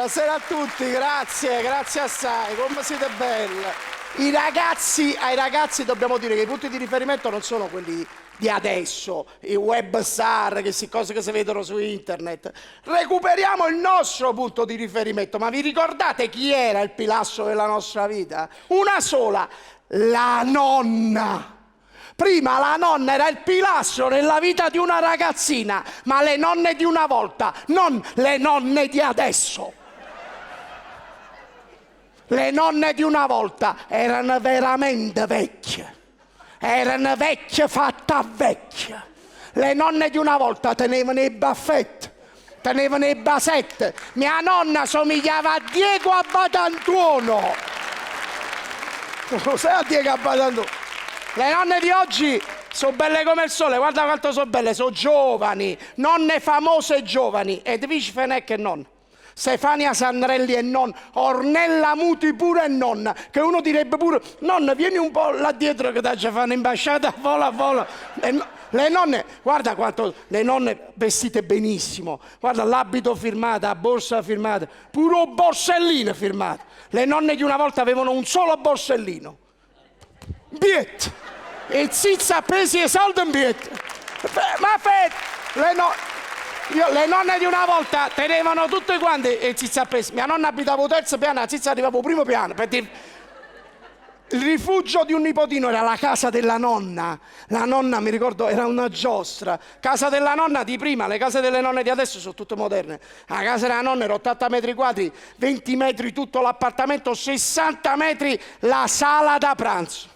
Buonasera a tutti, grazie assai, come siete belli. Ai ragazzi dobbiamo dire che i punti di riferimento non sono quelli di adesso, i web star, cose che si vedono su internet. Recuperiamo il nostro punto di riferimento. Ma vi ricordate chi era il pilastro della nostra vita? Una sola, la nonna. Prima la nonna era il pilastro nella vita di una ragazzina, ma le nonne di una volta, non le nonne di adesso. Le nonne di una volta erano veramente vecchie. Erano vecchie fatte a vecchie. Le nonne di una volta tenevano i baffetti, tenevano i basette. Mia nonna somigliava a Diego Abbatantuono. Lo sai a Diego Abbatantuono? Le nonne di oggi sono belle come il sole, guarda quanto sono belle, sono giovani, nonne famose giovani. Edvice Fenech e non, Stefania Sanrelli e non, Ornella Muti pure e non, che uno direbbe pure, nonna vieni un po' là dietro che ti fanno imbasciata, vola. Le nonne, guarda quanto, le nonne vestite benissimo, guarda l'abito firmato, la borsa firmata, pure un borsellino firmato. Le nonne di una volta avevano un solo borsellino. Biet! E zizza appesi e soldi in biet! Ma le nonne di una volta tenevano tutte quante e zizza appesi. Mia nonna abitava al terzo piano, la zizza arrivava al primo piano. Perché il rifugio di un nipotino era la casa della nonna. La nonna, mi ricordo, era una giostra. Casa della nonna di prima, le case delle nonne di adesso sono tutte moderne. La casa della nonna era 80 metri quadri, 20 metri tutto l'appartamento, 60 metri la sala da pranzo.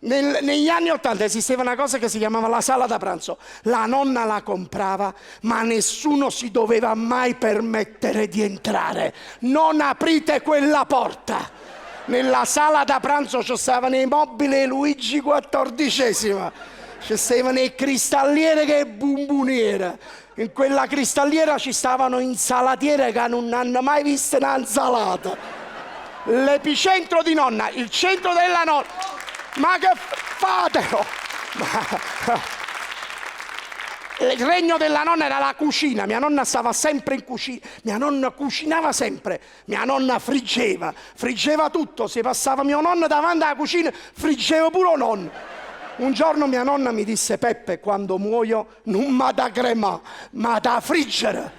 Negli anni 80 esisteva una cosa che si chiamava la sala da pranzo. La nonna la comprava, ma nessuno si doveva mai permettere di entrare. Non aprite quella porta. Nella sala da pranzo ci stavano i mobili Luigi XIV, ci stavano i cristalliere che bumbuniere. In quella cristalliera ci stavano insalatiere che non hanno mai visto una insalata. L'epicentro di nonna, il centro della nonna. Ma che fatelo? Il regno della nonna era la cucina. Mia nonna stava sempre in cucina. Mia nonna cucinava sempre. Mia nonna friggeva tutto. Si passava mio nonno davanti alla cucina, friggeva pure nonno. Un giorno mia nonna mi disse: Peppe, quando muoio non mi da crema, ma da friggere.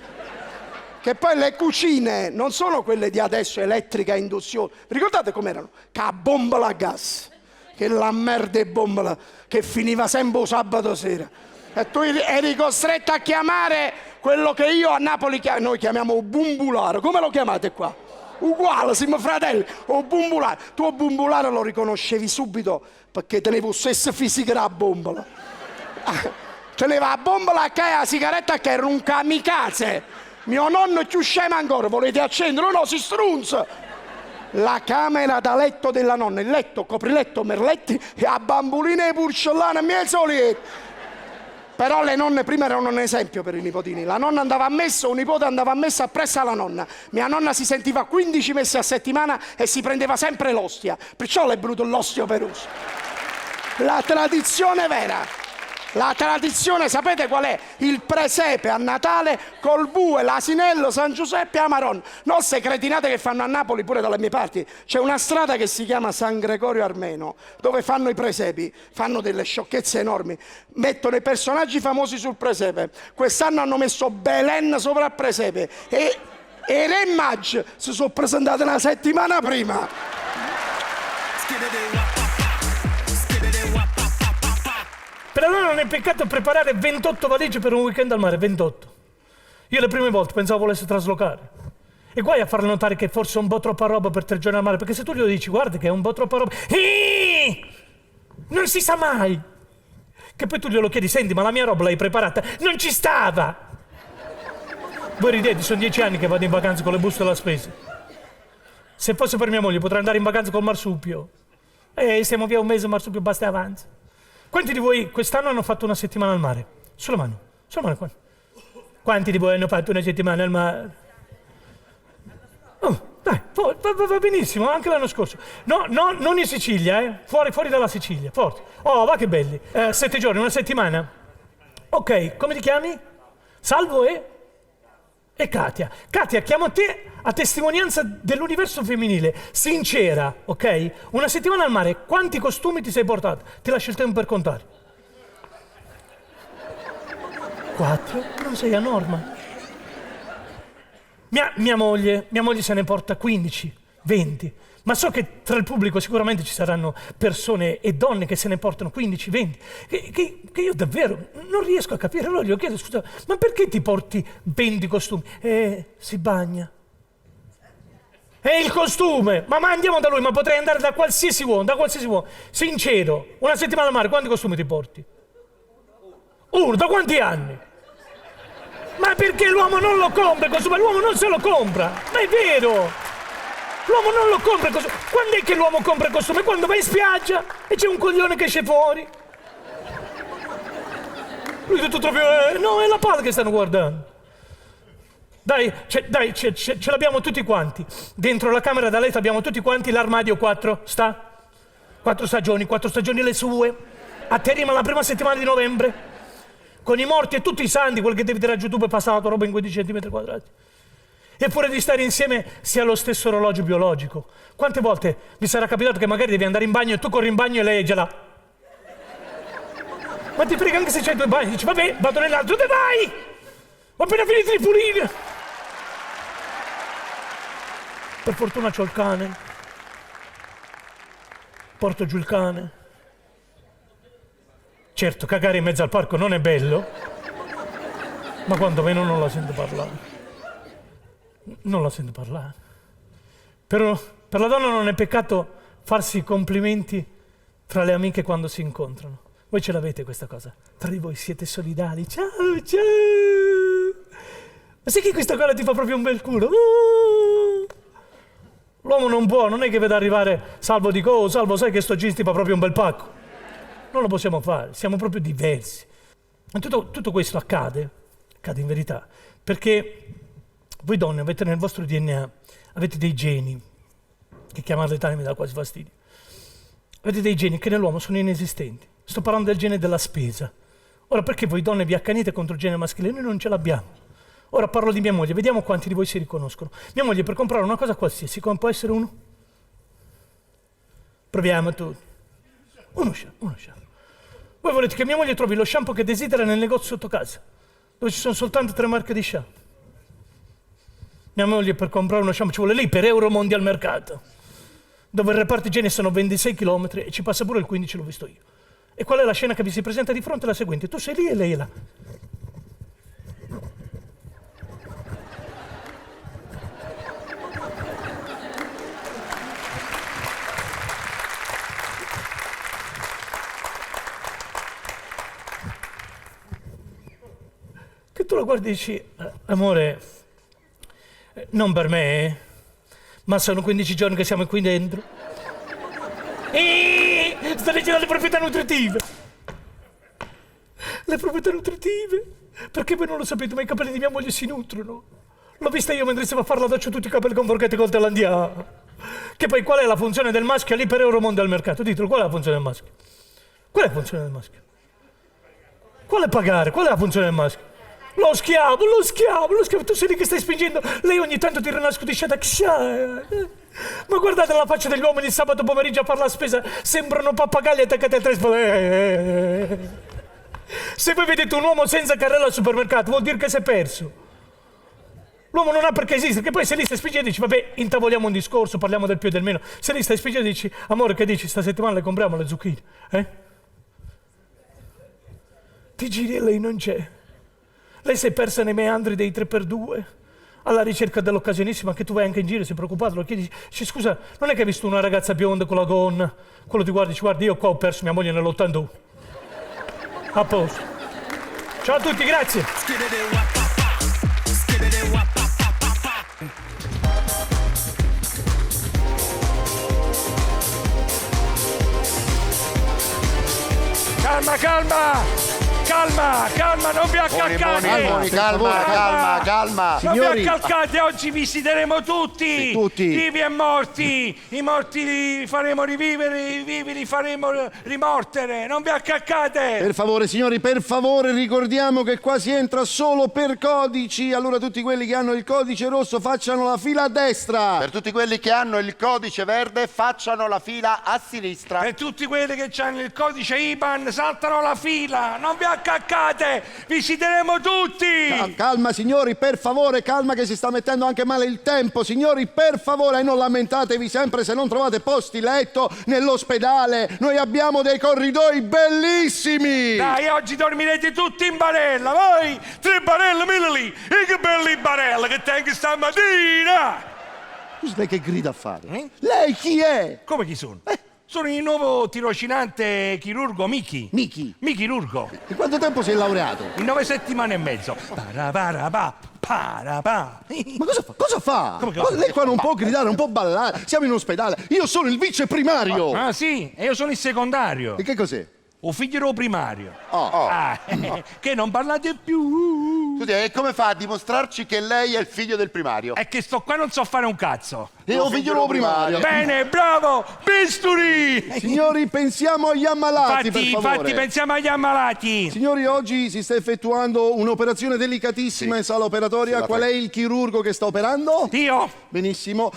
Che poi le cucine non sono quelle di adesso, elettrica, induzione. Vi ricordate com'erano? Che a bombola a gas. Che la merda è bombola, che finiva sempre il sabato sera. E tu eri costretto a chiamare quello che io a Napoli noi chiamiamo bumbulare. Come lo chiamate qua? Uguale, siamo fratelli. O bumbulare. Tu o bumbulare lo riconoscevi subito perché tenevo lo stesso fisico della bombola. Teneva la bombola e la sigaretta che era un kamikaze. Mio nonno è più scemo ancora. Volete accendere? No, si strunza. La camera da letto della nonna, il letto, copriletto, merletti e a bamboline e porcellane miei soliti. Però le nonne prima erano un esempio per i nipotini. La nonna andava a messa, un nipote andava a messa appresso alla nonna. Mia nonna si sentiva 15 messe a settimana e si prendeva sempre l'ostia. Perciò le è venuto l'osteoporosi. La tradizione vera. La tradizione, sapete qual è? Il presepe a Natale col bue, l'asinello, San Giuseppe e Amarone. Non se cretinate che fanno a Napoli, pure dalle mie parti. C'è una strada che si chiama San Gregorio Armeno, dove fanno i presepi, fanno delle sciocchezze enormi. Mettono i personaggi famosi sul presepe. Quest'anno hanno messo Belen sopra il presepe e i Re Magi si sono presentati una settimana prima. Per allora non è peccato preparare 28 valigie per un weekend al mare, 28. Io le prime volte pensavo volesse traslocare. E guai a farle notare che forse è un po' troppa roba per 3 giorni al mare, perché se tu glielo dici, guarda che è un po' troppa roba, non si sa mai. Che poi tu glielo chiedi, senti, ma la mia roba l'hai preparata? Non ci stava! Voi ridete, sono 10 anni che vado in vacanza con le buste della spesa. Se fosse per mia moglie potrei andare in vacanza col marsupio. Stiamo via un mese, il marsupio basta e avanza. Quanti di voi quest'anno hanno fatto una settimana al mare? Sulla mano. Quanti di voi hanno fatto una settimana al mare? Oh, dai, va benissimo, anche l'anno scorso. No, non in Sicilia, fuori dalla Sicilia, forte. Oh, va che belli. 7 giorni, una settimana. Ok, come ti chiami? Salvo e? e Katia. Katia, chiamo te a testimonianza dell'universo femminile, sincera, ok? Una settimana al mare, quanti costumi ti sei portato? Ti lascio il tempo per contare. 4? Non sei a norma. Mia moglie se ne porta 15, 20. Ma so che tra il pubblico sicuramente ci saranno persone e donne che se ne portano 15, 20, che io davvero non riesco a capire. Allora gli chiedo, scusa, ma perché ti porti 20 costumi? Si bagna. È il costume! Ma andiamo da lui, ma potrei andare da qualsiasi uomo. Sincero, una settimana al mare, quanti costumi ti porti? Uno, da quanti anni? Ma perché l'uomo non lo compra il costume? L'uomo non se lo compra! Ma è vero! L'uomo non lo compra il costume. Quando è che l'uomo compra il costume? Quando va in spiaggia e c'è un coglione che esce fuori. Lui tutto trovi, no, è la palla che stanno guardando. Dai, ce l'abbiamo tutti quanti. Dentro la camera da letto abbiamo tutti quanti l'armadio 4. 4 stagioni le sue. A te rima la prima settimana di novembre. Con i morti e tutti i santi, quel che devi tirare giù tu per passato, roba in 15 centimetri quadrati. Eppure di stare insieme sia lo stesso orologio biologico. Quante volte mi sarà capitato che magari devi andare in bagno e tu corri in bagno e lei è già là. Ma ti frega anche se c'hai 2 bagni. Dici, vabbè, vado nell'altro, dove vai? Ho appena finito di pulire. Per fortuna c'ho il cane. Porto giù il cane. Certo, cagare in mezzo al parco non è bello, ma quantomeno non la sento parlare. Però per la donna non è peccato farsi complimenti tra le amiche quando si incontrano. Voi ce l'avete questa cosa? Tra di voi siete solidali. Ciao! Ma sai che questa cosa ti fa proprio un bel culo? L'uomo non è che veda arrivare Salvo, dico, oh Salvo, sai che sto gin ti fa proprio un bel pacco. Non lo possiamo fare, siamo proprio diversi. Tutto questo accade in verità, perché voi donne avete nel vostro DNA, avete dei geni, che chiamarli tali mi dà quasi fastidio. Avete dei geni che nell'uomo sono inesistenti. Sto parlando del gene della spesa. Ora, perché voi donne vi accanite contro il gene maschile? Noi non ce l'abbiamo. Ora parlo di mia moglie, vediamo quanti di voi si riconoscono. Mia moglie per comprare una cosa qualsiasi, come può essere uno? Proviamo tu. Uno shampoo. Voi volete che mia moglie trovi lo shampoo che desidera nel negozio sotto casa, dove ci sono soltanto 3 marche di shampoo. Mia moglie per comprare uno shampoo ci vuole lì per Euromondi al mercato, dove il reparto igiene sono 26 km e ci passa pure il 15, l'ho visto io. E qual è la scena che vi si presenta di fronte? È la seguente: tu sei lì e lei è là. Che tu la guardi e dici, amore, non per me, ma sono 15 giorni che siamo qui dentro. Sta leggendo le proprietà nutritive. Le proprietà nutritive? Perché voi non lo sapete, ma i capelli di mia moglie si nutrono. L'ho vista io mentre stavo a fare la doccia, tutti i capelli conforcati col telandiano. Che poi qual è la funzione del maschio lì per Euromonde al mercato? Ditelo, qual è la funzione del maschio? Qual è la funzione del maschio? Quale pagare? Qual è la funzione del maschio? Lo schiavo, tu sei lì che stai spingendo, lei ogni tanto ti rinascondisce da ma guardate la faccia degli uomini il sabato pomeriggio a fare la spesa, sembrano pappagalli attaccati al telefono. Se voi vedete un uomo senza carrello al supermercato vuol dire che si è perso. L'uomo non ha perché esistere, che poi se lì stai spingendo dici vabbè, intavoliamo un discorso, parliamo del più e del meno. Se lì stai spingendo dici amore, che dici, sta settimana le compriamo le zucchine, Ti giri e lei non c'è. Lei si è persa nei meandri dei 3x2, alla ricerca dell'occasionissima, che tu vai anche in giro, sei preoccupato, lo chiedi, dici, scusa, non è che hai visto una ragazza bionda con la gonna? Quello ti guardi, dici, guarda, io qua ho perso mia moglie nell'81. A posto. Ciao a tutti, grazie. Calma! calma, non vi accalcate. Calma. Non vi Signori, accalcate, oggi visiteremo tutti. Tutti. Vivi e morti. I morti li faremo rivivere, i vivi li faremo rimortere. Non vi accalcate. per favore, signori, per favore, ricordiamo che qua si entra solo per codici. Allora tutti quelli che hanno il codice rosso facciano la fila a destra. Per tutti quelli che hanno il codice verde facciano la fila a sinistra. Per tutti quelli che hanno il codice IBAN saltano la fila. Non vi accaccate. Visiteremo tutti. Calma, signori, per favore, calma che si sta mettendo anche male il tempo. Signori, per favore, non lamentatevi sempre se non trovate posti letto nell'ospedale. Noi abbiamo dei corridoi bellissimi. Dai, oggi dormirete tutti in barella. Voi, 3 barelle, Milli. E che belli barelle che tengo stamattina. Scusi, lei che grida a fare? Lei chi è? Come chi sono? Sono il nuovo tirocinante chirurgo Miki. Miki. Mi chirurgo. In quanto tempo sei laureato? In 9 settimane e mezzo. Parapà. Ma cosa fa? Come che- Lei qua non può gridare, non può ballare. Siamo in ospedale. Io sono il vice primario. Ah sì, e io sono il secondario. E che cos'è? O figlio del primario. Oh. Che non parlate più. Scusi, e come fa a dimostrarci che lei è il figlio del primario? È che sto qua non so fare un cazzo. Io figlio primario. Bene, bravo, bisturi. Signori, pensiamo agli ammalati, per favore. Infatti, pensiamo agli ammalati. Signori, oggi si sta effettuando un'operazione delicatissima in sala operatoria. Sì, Qual è il chirurgo che sta operando? Io Benissimo.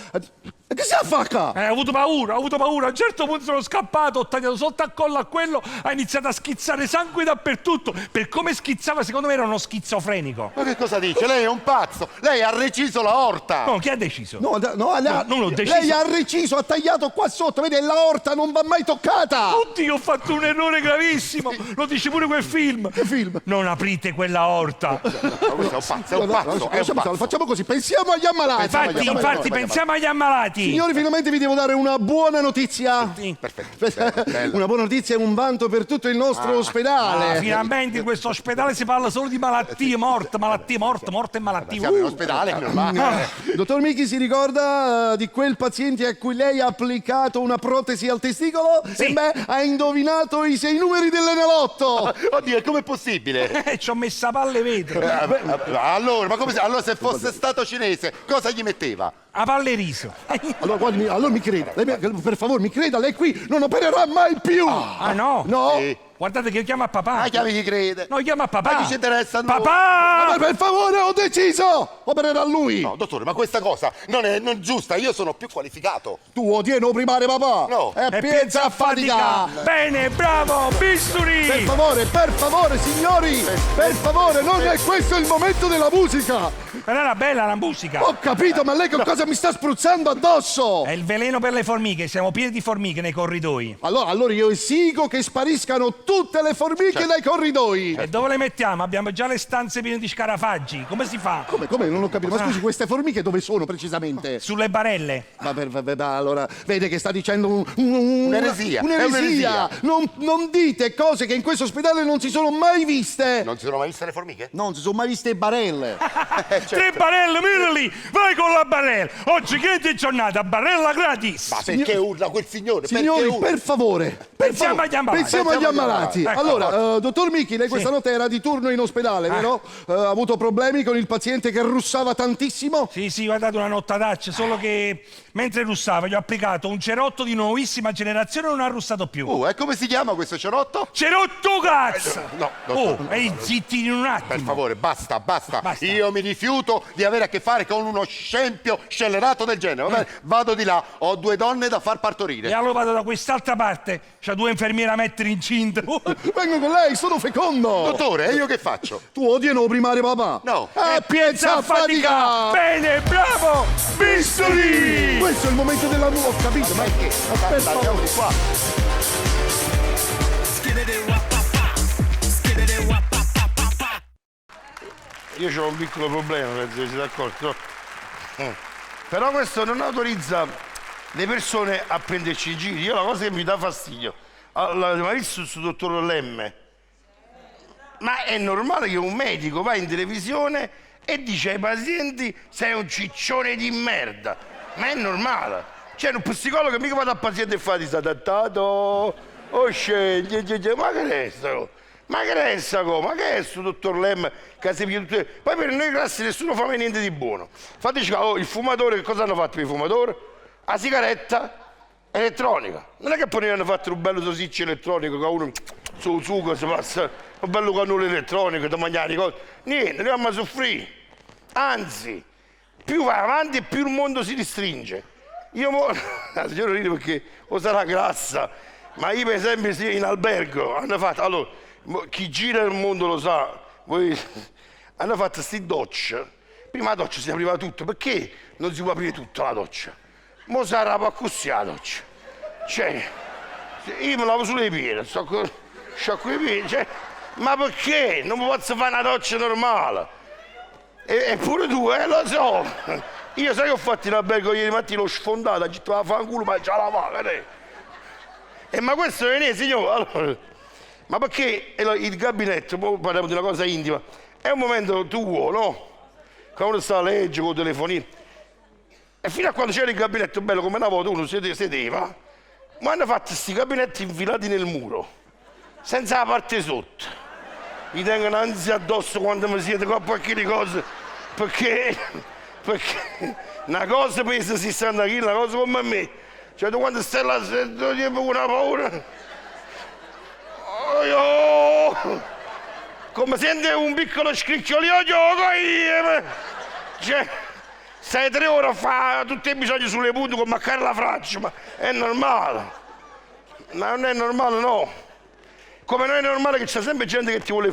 Che si affacca? ho avuto paura. A un certo punto sono scappato, ho tagliato sotto al collo a quello, ha iniziato a schizzare sangue dappertutto. Per come schizzava, secondo me era uno schizofrenico. Ma che cosa dice? Lei è un pazzo! Lei ha reciso l'aorta! No, chi ha deciso? No, non l'ho deciso. Lei ha reciso, ha tagliato qua sotto, vede, l'aorta non va mai toccata. Oddio, ho fatto un errore gravissimo. Lo dice pure quel film. Che film? Non aprite quella orta. Ma questo è un pazzo, è un pazzo. Facciamo così, pensiamo agli ammalati. Infatti, pensiamo agli ammalati. Signori, finalmente vi devo dare una buona notizia. Sì. Perfetto. Bello. Una buona notizia e un vanto per tutto il nostro ospedale. Finalmente in questo ospedale si parla solo di malattie, morte e malattie. Siamo in ospedale, è normale. Dottor Miki, si ricorda di quel paziente a cui lei ha applicato una protesi al testicolo? Sì. E beh, ha indovinato i 6 numeri dell'Enalotto. Oddio, e com'è possibile? Ci ho messo a palle vetro. Allora se fosse stato cinese, cosa gli metteva? A palle riso. Allora, guardi, allora mi creda. Per favore, mi creda, lei qui non opererà mai più. Ah no? No? Sì. Guardate che io chiamo a papà. Chiami chi crede. No, chiamo a papà. Ma chi ci interessa a noi? Ma Papà! per favore, ho deciso! Opererà lui! No, dottore, ma questa cosa non è giusta, io sono più qualificato. Tu odierno primario, papà! No. È piensa a fatica! Bene, bravo, bisturi! Per favore, signori! Per favore, non è questo il momento della musica! Ma era bella la musica. Ho capito, ma lei che cosa mi sta spruzzando addosso? È il veleno per le formiche, siamo pieni di formiche nei corridoi. Allora io esigo che spariscano tutte le formiche dai corridoi! E dove le mettiamo? Abbiamo già le stanze piene di scarafaggi. Come si fa? Come? Non ho capito. Ma scusi, queste formiche dove sono precisamente? Sulle barelle. Allora, vede che sta dicendo Un'eresia. un'eresia. Non dite cose che in questo ospedale non si sono mai viste. Non si sono mai viste le formiche? Non si sono mai viste barelle. 3 barelle, Mirli! Vai con la barella! Oggi che è giornata? Barella gratis! Ma perché urla quel signore? Signori, Perché urla? per favore. Pensiamo agli ammalati. Pensiamo agli ammalati. Ecco. Allora, dottor Miki, lei questa notte era di turno in ospedale, vero? Ha avuto problemi con il paziente che russava tantissimo? Sì, guardate, una nottadaccia, solo che mentre russava gli ho applicato un cerotto di nuovissima generazione e non ha russato più. E come si chiama questo cerotto? Cerotto cazzo! No, dottore. Ehi, zitti in un attimo. Per favore, basta. Basta. Io mi rifiuto di avere a che fare con uno scempio scellerato del genere. Va bene? Vado di là, ho 2 donne da far E partorire. allora vado da quest'altra parte, c'ha 2 infermiere a mettere incinta. Vengo con lei, sono fecondo. Dottore, e io che faccio? Tu odiano primario, papà? No. Piensa a fatica. Bene, bravo! Bisturi! Questo è il momento della nuova, ho capito, ma Aspetta, andiamo di qua. Io ho un piccolo problema, penso che siete d'accordo. Però questo non autorizza le persone a prenderci in giro. Io la cosa che mi dà fastidio, l'avete visto su dottor Lemme? Ma è normale che un medico va in televisione e dice ai pazienti sei un ciccione di merda? Ma è normale. C'è un psicologo che mica va dal paziente e fa disadattato, scegli, ma che è questo? Ma che è sta cosa? Ma che è sto dottor Lem che si piglia tutte... Poi per noi grassi nessuno fa mai niente di buono. Fateci caso, il fumatore, che cosa hanno fatto per il fumatore? La sigaretta elettronica. Non è che poi hanno fatto un bello sosiccio elettronico che uno sul sugo si passa un bello cannolo elettronico da mangiare cose. Niente, noi andiamo a soffrire. Anzi, più va avanti più il mondo si restringe. Io la signora ride perché o sarà grassa, ma io per esempio sì, in albergo hanno fatto, allora, chi gira il mondo lo sa, voi, hanno fatto sti docce. Prima la doccia si apriva tutto, perché non si può aprire tutta la doccia? Mo sarà così la doccia. Cioè, io mi lavo sulle piede, sciacquo i piedi, cioè, ma perché? Non posso fare una doccia normale. Eppure tu, lo so. Io sai che ho fatto in albergo ieri mattina, l'ho sfondato, ho detto la fanculo, ma già la paga, ma questo è ne, signore. Allora, ma perché il gabinetto, poi parliamo di una cosa intima, è un momento tuo, no? Quando uno sta a leggere con il telefonino. E fino a quando c'era il gabinetto bello come una volta uno sedeva, ma hanno fatto questi gabinetti infilati nel muro, senza la parte sotto. Mi tengono ansia addosso quando mi siete qua qualche di cose, perché una cosa pesa 60 kg, una cosa come me. Cioè tu quando stai là, ti una paura. Oh, come senti un piccolo scricchiolio, cioè, stai 3 ore a fare tutti i bisogni sulle punte con maccare la faccia, ma è normale. Ma non è normale, no. Come non è normale che c'è sempre gente che ti vuole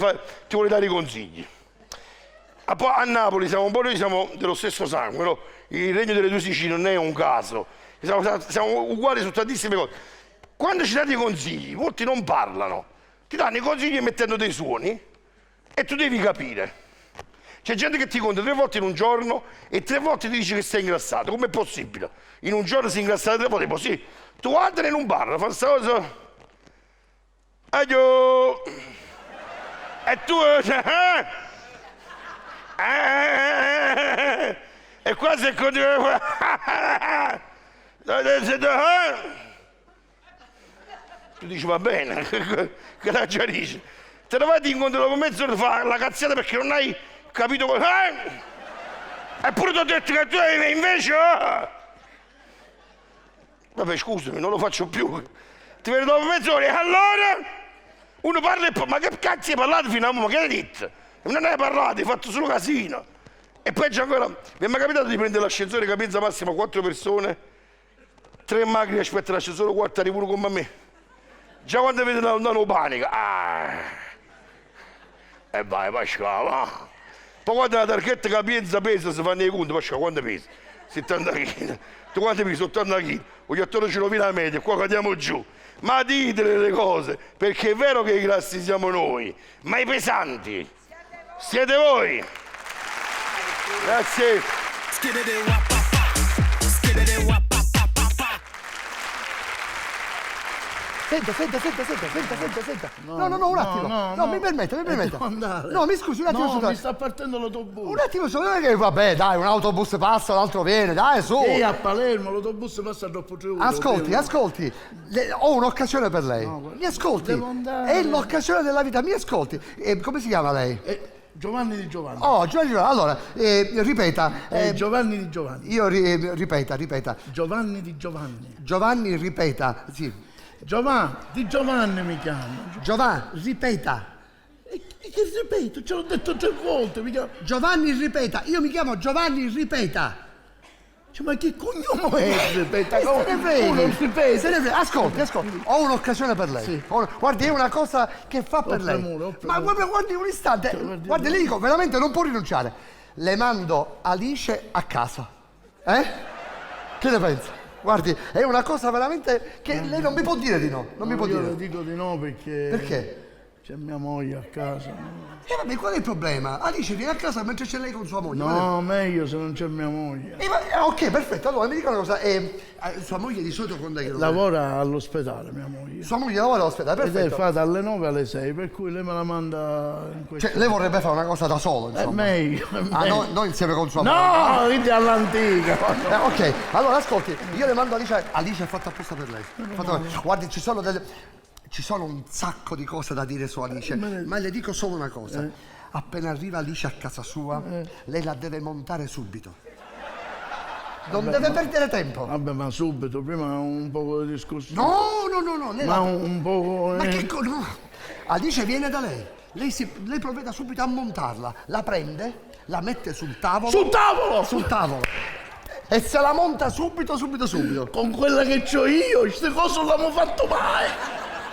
dare i consigli. A Napoli noi siamo dello stesso sangue, no? Il regno delle 2 Sicilie non è un caso. Siamo uguali su tantissime cose. Quando ci date i consigli, molti non parlano. Ti danno i consigli mettendo dei suoni e tu devi capire. C'è gente che ti conta 3 volte in un giorno e 3 volte ti dice che sei ingrassato. Com'è possibile? In un giorno si ingrassare 3 volte? È possibile. Tu andrai in un bar, fai questa cosa. Adio. E tu... E qua se continua... Tu dici va bene, che la già dici. Te ne vai ti incontri dopo mezz'ora e fai la cazzata perché non hai capito cosa. Eppure ti ho detto che tu invece. Vabbè, scusami, non lo faccio più. Ti vedo dopo mezz'ora e allora uno parla e poi, ma che cazzo hai parlato fino a mo'? Ma che hai detto? Non hai parlato, hai fatto solo casino. E poi c'è ancora. Mi è mai capitato di prendere l'ascensore, capienza massimo 4 persone, 3 macchine aspettano l'ascensore, 4 arrivano come me. Già quando vede lontano panica, e vai Pasquale. Poi quando la targhetta capienza pesa, si fanno i conti, Pasquale, quanto pesa? 70 kg. Tu quanto pesi? 80 kg. Gli attori ce lo vedi la media, qua cadiamo giù. Ma ditele le cose, perché è vero che i grassi siamo noi, ma i pesanti siete voi. Grazie. Senta. No, un attimo. No, mi permetta. No, mi scusi un attimo. No, mi sta partendo l'autobus. Un attimo solo, non è che vabbè, dai, un autobus passa, l'altro viene, dai, su. Sì, a Palermo l'autobus passa dopo 3 ore. Ascolti, ho un'occasione per lei. No, mi ascolti. devo andare. È l'occasione della vita, mi ascolti. Come si chiama lei? Giovanni Di Giovanni. Oh, Giovanni. Allora, ripeta. Giovanni Di Giovanni. Io ripeta. Giovanni Di Giovanni. Giovanni, ripeta, sì. Di Giovanni mi chiamo. Giovanni, ripeta. E che ripeto? Ce l'ho detto 3 volte. Mi chiamo... Giovanni, ripeta. Io mi chiamo Giovanni, ripeta. Cioè, ma che cognome è? Ripeta. Se ne frega. Ascolti. Ho un'occasione per lei. Sì. Guardi, è una cosa che fa per lei. Ma guardi un istante. Guardi, le dico, veramente non può rinunciare. Le mando Alice a casa. Che ne pensa? Guardi, è una cosa veramente che lei non mi può dire di no. Non mi può dire. Io le dico di no perché... Perché? C'è mia moglie a casa. Vabbè, qual è il problema? Alice viene a casa mentre c'è lei con sua moglie. No, meglio se non c'è mia moglie. Ok, perfetto. Allora mi dica una cosa. Sua moglie di solito quando è che lavora all'ospedale, mia moglie. Sua moglie lavora all'ospedale, perfetto. Ed è fatta alle 9 alle 6, per cui lei me la manda in questo. Cioè, lei vorrebbe fare una cosa da solo, insomma. È meglio. No, insieme con sua moglie. No, quindi all'antica. Ok, allora ascolti, io le mando Alice è fatta apposta per lei. Guardi, ci sono delle... ci sono un sacco di cose da dire su Alice, ma le dico solo una cosa. Appena arriva Alice a casa sua, lei la deve montare subito. Non deve perdere tempo. Vabbè, ma subito, prima un po' di discussione. No, lei Ma un po'. Ma che no. Alice viene da lei. Lei provveda subito a montarla. La prende, la mette sul tavolo. Sul tavolo! Sul tavolo. E se la monta subito. Con quella che c'ho io, queste cose non l'abbiamo fatto mai!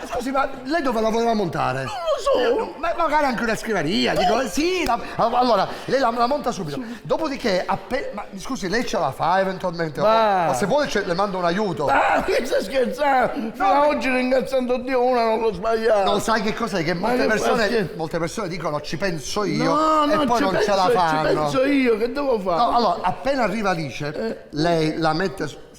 Scusi, ma lei dove la voleva montare? Non lo so! Ma magari anche una scrivania, dico, sì, allora, lei la monta subito. Dopodiché, ma scusi, lei ce la fa eventualmente? Ma se vuole le mando un aiuto. Ah, che stai scherzando? Fino a oggi ringraziando Dio una non l'ho sbagliato. Non sai che cos'è? Che molte persone dicono ci penso io no, e poi non ce la fanno. Ci penso io, che devo fare? No, allora, appena arriva Alice, lei la mette...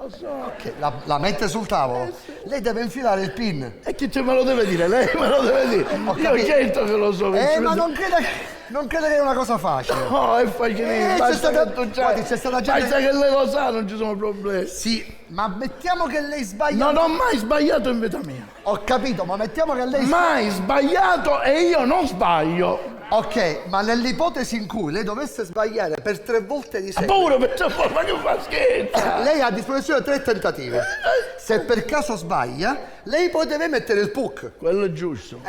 Okay, la mette sul tavolo, lei deve infilare il pin. E chi me lo deve dire? Lei me lo deve dire. Io certo che lo so. Ma non crede che è una cosa facile. No, è facilissimo. Guardi, c'è stata gente... Basta che lei lo sa, non ci sono problemi. Sì, ma mettiamo che lei sbaglia. Non ho mai sbagliato in vita mia. Ho capito, ma mettiamo che lei... Mai sbagliato e io non sbaglio. Ok, ma nell'ipotesi in cui lei dovesse sbagliare per 3 volte di seguito... Pure per ma che fa scherzo! Lei ha a disposizione 3 tentative. Se per caso sbaglia, lei poi deve mettere il PUC. Quello è giusto.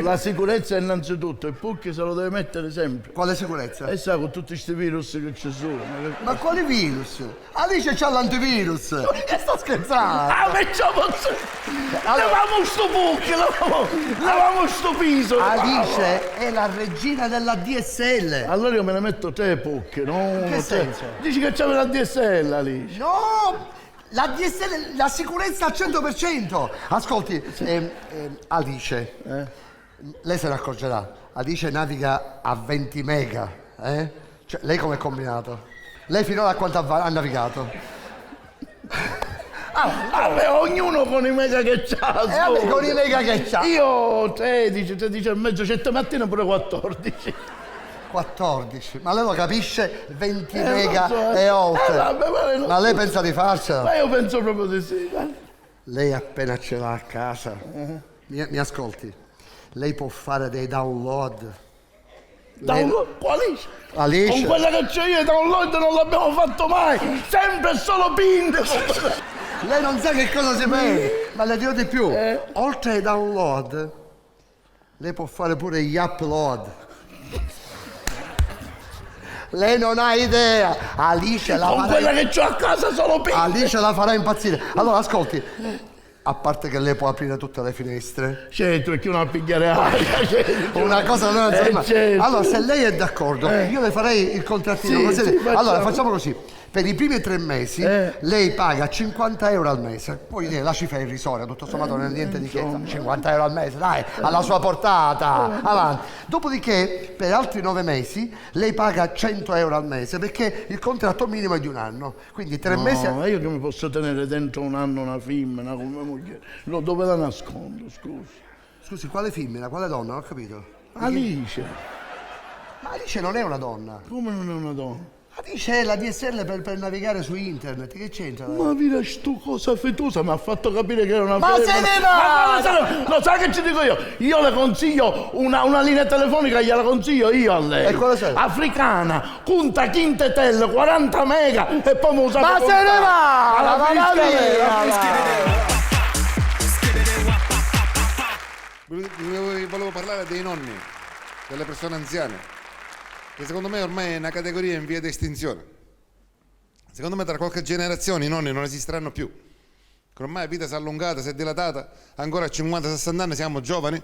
La sicurezza è innanzitutto, il PUC se lo deve mettere sempre. Quale sicurezza? E sa, con tutti questi virus che ci sono. Ma quali virus? Alice c'ha l'antivirus. Che sta scherzando? Ah, facciamo... Lavamo sto PUC, lavamo sto piso. Alice è la regina della DSL. Allora io me ne metto 3 PUC, no? Che senso? Dici che c'è la DSL, Alice? No! La DSL, la sicurezza al 100%. Ascolti, Alice, lei se ne accorgerà. Alice naviga a 20 mega. Cioè, lei come è combinato? Lei finora a quanto ha navigato? Ognuno con i mega che c'ha. Con i mega che c'ha. Io 13 e mezzo, certe mattine pure 14. 14, ma lei lo capisce? 20 mega e oltre. Ma lei pensa di farcela? Ma io penso proprio di sì. Lei appena ce l'ha a casa, mi ascolti, lei può fare dei download. Quali? Alice. Con quella che c'ho io i download non l'abbiamo fatto mai, sempre solo pin. Lei non sa che cosa si perde, ma le dirò di più. Oltre ai download, lei può fare pure gli upload. Lei non ha idea. Alice la con quella che c'ho a casa solo pin. Alice la farà impazzire. Allora, ascolti. A parte che lei può aprire tutte le finestre. Certo, perché uno a pigliare aria. Certo. Una cosa non è certo. Allora, se lei è d'accordo, io le farei il contrattino. Sì, allora, facciamo così. Per i primi 3 mesi lei paga 50 euro al mese. Poi la cifra è irrisoria, tutto sommato non è niente di che. 50 euro al mese, dai, alla sua portata. Avanti. Dopodiché, per altri 9 mesi, lei paga 100 euro al mese perché il contratto minimo è di 1 anno. Quindi 3 mesi. Ma io che mi posso tenere dentro 1 anno una femmina come moglie? Dove la nascondo, scusi? Scusi, quale femmina? Quale donna? Non ho capito. Alice. Ma Alice non è una donna. Come non è una donna? Alice è la DSL per navigare su internet, che c'entra? Ma via sto cosa fetosa mi ha fatto capire che era una Ma se ne va! Lo sai che ci dico io? Io le consiglio una linea telefonica, gliela consiglio io a lei. E quale sei? Africana, Punta Quintetel, 40 mega e poi mi usa. Ma se ne va! Volevo parlare dei nonni, delle persone anziane, che secondo me ormai è una categoria in via di estinzione. Secondo me tra qualche generazione i nonni non esisteranno più. Che ormai la vita si è allungata, si è dilatata, ancora a 50-60 anni siamo giovani,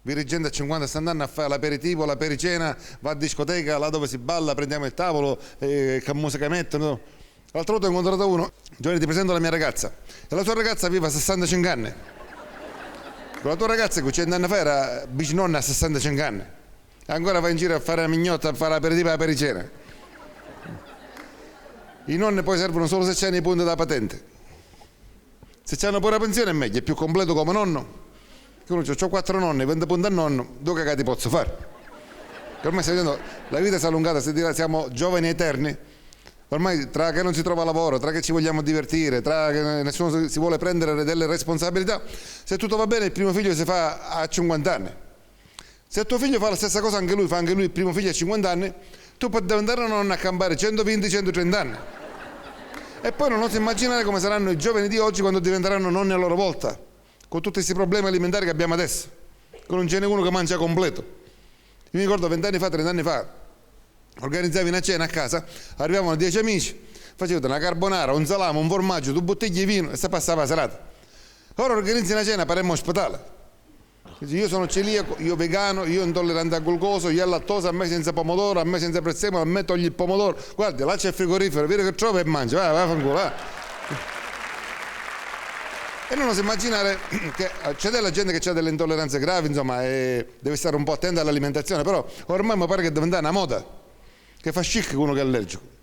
dirigente a 50-60 anni a fare l'aperitivo, la pericena, va a discoteca, là dove si balla, prendiamo il tavolo, che musica mettono. L'altro volta ho incontrato uno, Giovanni ti presento la mia ragazza, e la sua ragazza aveva 65 anni. Con la tua ragazza che 100 anni fa era bisnonna a 65 anni. Ancora va in giro a fare la mignotta, a fare l'aperitivo e la pericena. I nonni poi servono solo se c'hanno i punti da patente. Se c'hanno pure la pensione è meglio, è più completo come nonno. Che uno c'ho 4 nonni, 20 punti a nonno, 2 cagati posso fare. Che ormai stai vedendo, la vita si è allungata, siamo giovani eterni, Ormai tra che non si trova lavoro, tra che ci vogliamo divertire, tra che nessuno si vuole prendere delle responsabilità, se tutto va bene il primo figlio si fa a 50 anni. Se tuo figlio fa la stessa cosa anche lui, fa anche lui il primo figlio a 50 anni, tu puoi diventare una nonna a campare 120-130 anni. E poi non oso immaginare come saranno i giovani di oggi quando diventeranno nonni a loro volta, con tutti questi problemi alimentari che abbiamo adesso, che non ce n'è uno che mangia completo. Io mi ricordo 20 anni fa, 30 anni fa, organizzavi una cena a casa, arrivavano 10 amici, facevate una carbonara, un salame, un formaggio, 2 bottiglie di vino e si passava la serata. Ora organizzi una cena, paremmo ospitale. Io sono celiaco, io vegano, io intollerante al glucosio, io al lattosio, a me senza pomodoro, a me senza prezzemolo, a me togli il pomodoro. Guardi, là c'è il frigorifero, vedi che trovi e mangi, vai, fanculo, vai. E non oso immaginare che c'è della gente che ha delle intolleranze gravi, insomma, e deve stare un po' attenta all'alimentazione, però ormai mi pare che deve diventare una moda, che fa chic uno che è allergico.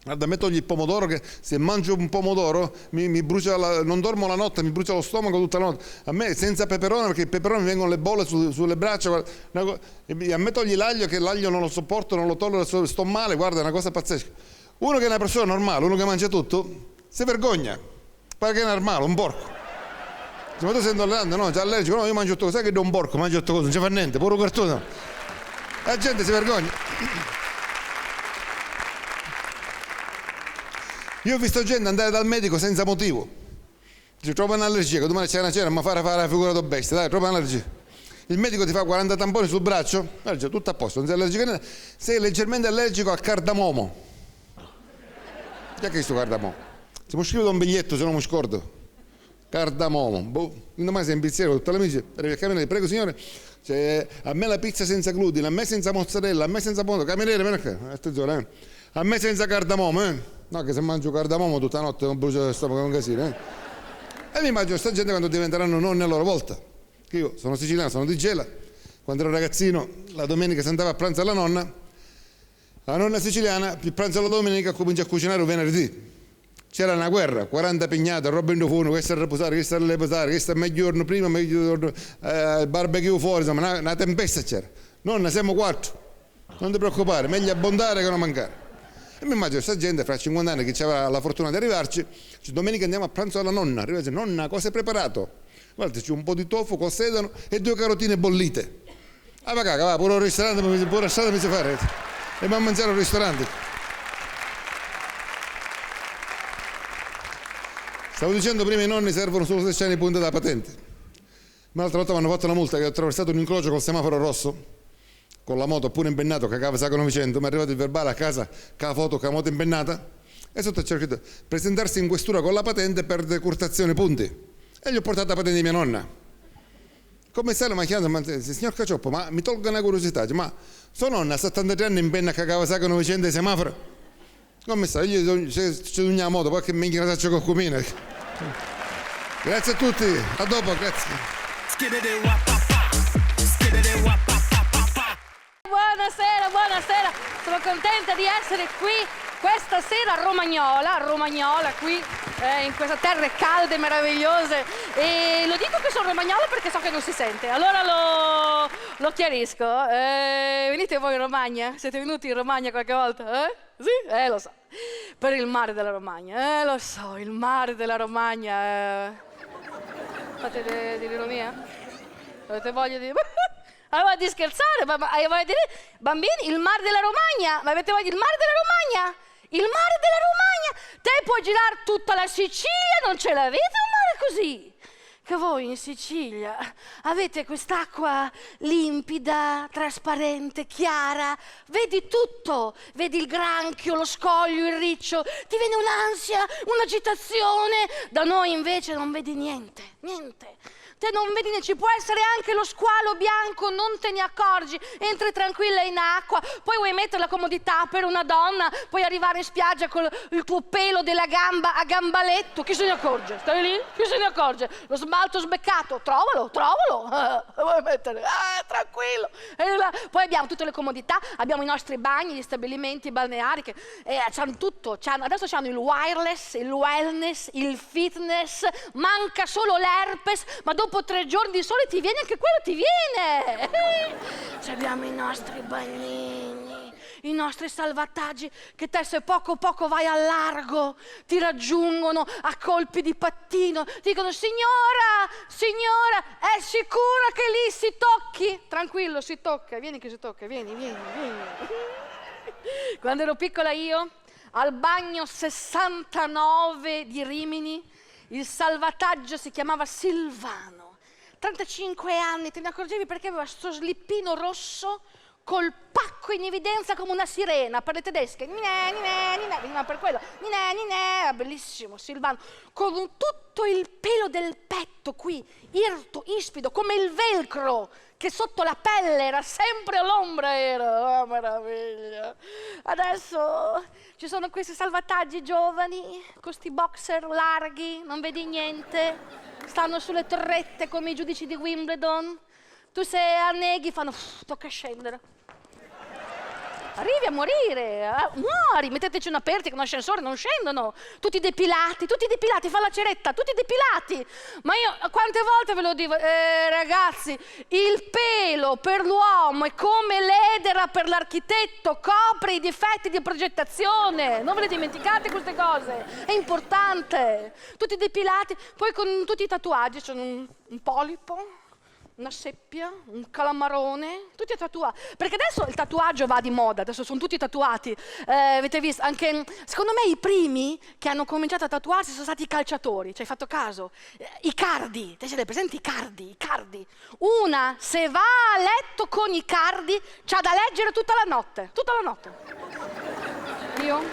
Guarda, a me togli il pomodoro che se mangio un pomodoro mi brucia, non dormo la notte, mi brucia lo stomaco tutta la notte. A me senza peperone, perché il peperone mi vengono le bolle sulle braccia. Guarda, a me togli l'aglio, che l'aglio non lo sopporto, non lo tollero, sto male, guarda, è una cosa pazzesca. Uno che è una persona normale, uno che mangia tutto, si vergogna, pare che è normale, un porco. Ma tu sei intollerante, no, c'è allergico, no, io mangio tutto, sai che do un porco, mangio tutto cosa, non ci fa niente, pure cartone. La gente si vergogna. Io ho visto gente andare dal medico senza motivo. Dice, trova un'allergia, che domani c'è una cena, ma fare la figura da bestia, dai, trova un'allergia. Il medico ti fa 40 tamponi sul braccio, dice, tutto a posto, non sei allergico a niente. Sei leggermente allergico al cardamomo. Chi è che è questo cardamomo? Se mi scrivo un biglietto, se non mi scordo. Cardamomo. Boh, domani sei in pizzeria con tutti gli amici, arrivi a camminare, prego signore, cioè, a me la pizza senza glutine, a me senza mozzarella, a me senza pomodoro, camminare, vieni qua, attenzione, a me senza cardamomo, No, che se mangio cardamomo tutta la notte non brucio lo stomaco, è un casino, E mi immagino sta gente quando diventeranno nonni a loro volta. Che io sono siciliano, sono di Gela, quando ero ragazzino, la domenica si andava a pranzo alla nonna siciliana, il pranzo alla domenica comincia a cucinare un venerdì. C'era una guerra, 40 pignate, roba in fuoco, questo a riposare, questo a riposare, questo è meglio giorno prima, meglio giorno, barbecue fuori, insomma, una tempesta c'era. Nonna, siamo 4, non ti preoccupare, meglio abbondare che non mancare. E mi immagino questa gente fra 50 anni che aveva la fortuna di arrivarci, dice, domenica andiamo a pranzo alla nonna, arriva e dice, nonna, cosa hai preparato? Guarda, c'è un po' di tofu col sedano e 2 carotine bollite. Ah, ma caga, va, pure un ristorante, pure strada mi si fare. E mi a mangiare al ristorante. Stavo dicendo prima i nonni servono solo 16 anni di punta da patente. Ma l'altra volta mi hanno fatto una multa che ho attraversato un incrocio col semaforo rosso, con la moto pure impennato, che cagava sacco 900, mi è arrivato il verbale a casa, con la foto, con la moto impennata, e sotto c'è scritto, presentarsi in questura con la patente per decurtazione punti. E gli ho portato la patente di mia nonna. Come sai, mi ha chiamato, signor Cacioppo, ma mi tolga una curiosità, dice, ma sua nonna a 73 anni impenna a cagava sacco 900 di semaforo? Come sai, io c'è una moto, poi che mi ingrasaccio con cumina. Grazie a tutti, a dopo, grazie. Buonasera, sono contenta di essere qui questa sera a Romagnola, qui in queste terre calde, meravigliose, e lo dico che sono romagnola perché so che non si sente, allora lo chiarisco. Venite voi in Romagna? Siete venuti in Romagna qualche volta? Sì? Lo so, per il mare della Romagna, lo so, il mare della Romagna. Fate dell'ironia? Avete voglia di... Avete di scherzare? Ma voglio dire, bambini, il mare della Romagna? Ma avete voglia del mare della Romagna? Il mare della Romagna? Te puoi girare tutta la Sicilia, non ce l'avete un mare così? Che voi in Sicilia avete quest'acqua limpida, trasparente, chiara, vedi tutto, vedi il granchio, lo scoglio, il riccio, ti viene un'ansia, un'agitazione, da noi invece non vedi niente. Te non vedi, ci può essere anche lo squalo bianco, non te ne accorgi, entri tranquilla in acqua, poi vuoi mettere la comodità per una donna, puoi arrivare in spiaggia con il tuo pelo della gamba a gambaletto, chi se ne accorge? Stai lì? Chi se ne accorge? Lo smalto sbeccato, trovalo, vuoi mettere? Tranquillo. Poi abbiamo tutte le comodità, abbiamo i nostri bagni, gli stabilimenti balneari che c'hanno tutto, adesso c'hanno il wireless, il wellness, il fitness, manca solo l'herpes, ma dopo 3 giorni di sole ti viene anche quello, ti viene! Abbiamo i nostri bagnini, i nostri salvataggi che te se poco poco vai al largo ti raggiungono a colpi di pattino, dicono signora, è sicura che lì si tocchi? Tranquillo, si tocca, vieni che si tocca, vieni. Quando ero piccola io, al bagno 69 di Rimini, il salvataggio si chiamava Silvano. 35 anni, te ne accorgevi perché aveva sto slippino rosso col pacco in evidenza come una sirena per le tedesche. Veniva per quello. Era bellissimo, Silvano. Con tutto il pelo del petto qui, irto, ispido, come il velcro, che sotto la pelle era sempre all'ombra, era. Oh, meraviglia. Adesso ci sono questi salvataggi giovani, con sti boxer larghi, non vedi niente, stanno sulle torrette come i giudici di Wimbledon. Tu se anneghi fanno, tocca scendere. Arrivi a morire, muori, metteteci una pertica, un ascensore, non scendono. Tutti depilati, fa la ceretta, tutti depilati. Ma io quante volte ve lo dico, ragazzi, il pelo per l'uomo è come l'edera per l'architetto, copre i difetti di progettazione. Non ve le dimenticate queste cose, è importante. Tutti depilati, poi con tutti i tatuaggi, c'è un polipo, una seppia, un calamarone, tutti tatuati. Perché adesso il tatuaggio va di moda, adesso sono tutti tatuati. Avete visto? Anche, secondo me, i primi che hanno cominciato a tatuarsi sono stati i calciatori. Ci hai fatto caso? I cardi, te siete presenti? I cardi. Una, se va a letto con i cardi, c'ha da leggere tutta la notte. Io,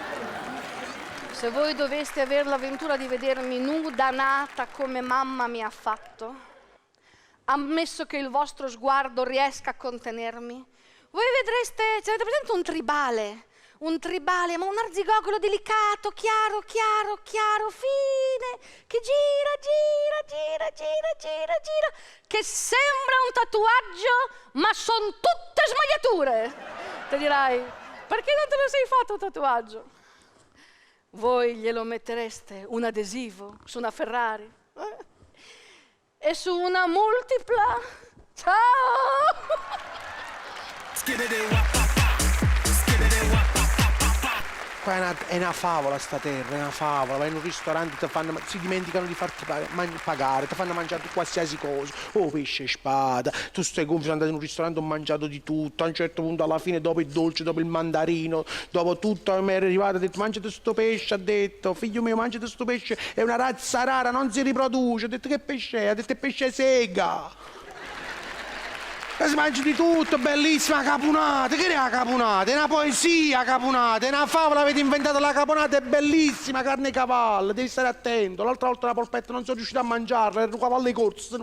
se voi doveste avere l'avventura di vedermi nuda, nata come mamma mi ha fatto, ammesso che il vostro sguardo riesca a contenermi, voi vedreste, ce l'avete presente un tribale, ma un arzigogolo delicato, chiaro, fine, che gira, che sembra un tatuaggio, ma sono tutte smagliature. Te dirai, perché non te lo sei fatto un tatuaggio? Voi glielo mettereste un adesivo su una Ferrari? E su una multipla? Ciao! Qua è una favola sta terra, è una favola. Vai in un ristorante, si dimenticano di farti pagare, ti fanno mangiare qualsiasi cosa. Oh, pesce e spada. Tu stai gonfio, sei andato in un ristorante, ho mangiato di tutto. A un certo punto, alla fine, dopo il dolce, dopo il mandarino, dopo tutto, mi è arrivato e ha detto, mangiate sto pesce, ha detto, figlio mio, mangiate sto pesce, è una razza rara, non si riproduce. Ha detto, che pesce è? Ha detto, è pesce sega. E si mangia di tutto, bellissima caponata. Che è la caponata? È una poesia caponata, è una favola, avete inventato la caponata, è bellissima, carne di cavallo, devi stare attento. L'altra volta la polpetta non sono riuscito a mangiarla, era un cavallo di corso.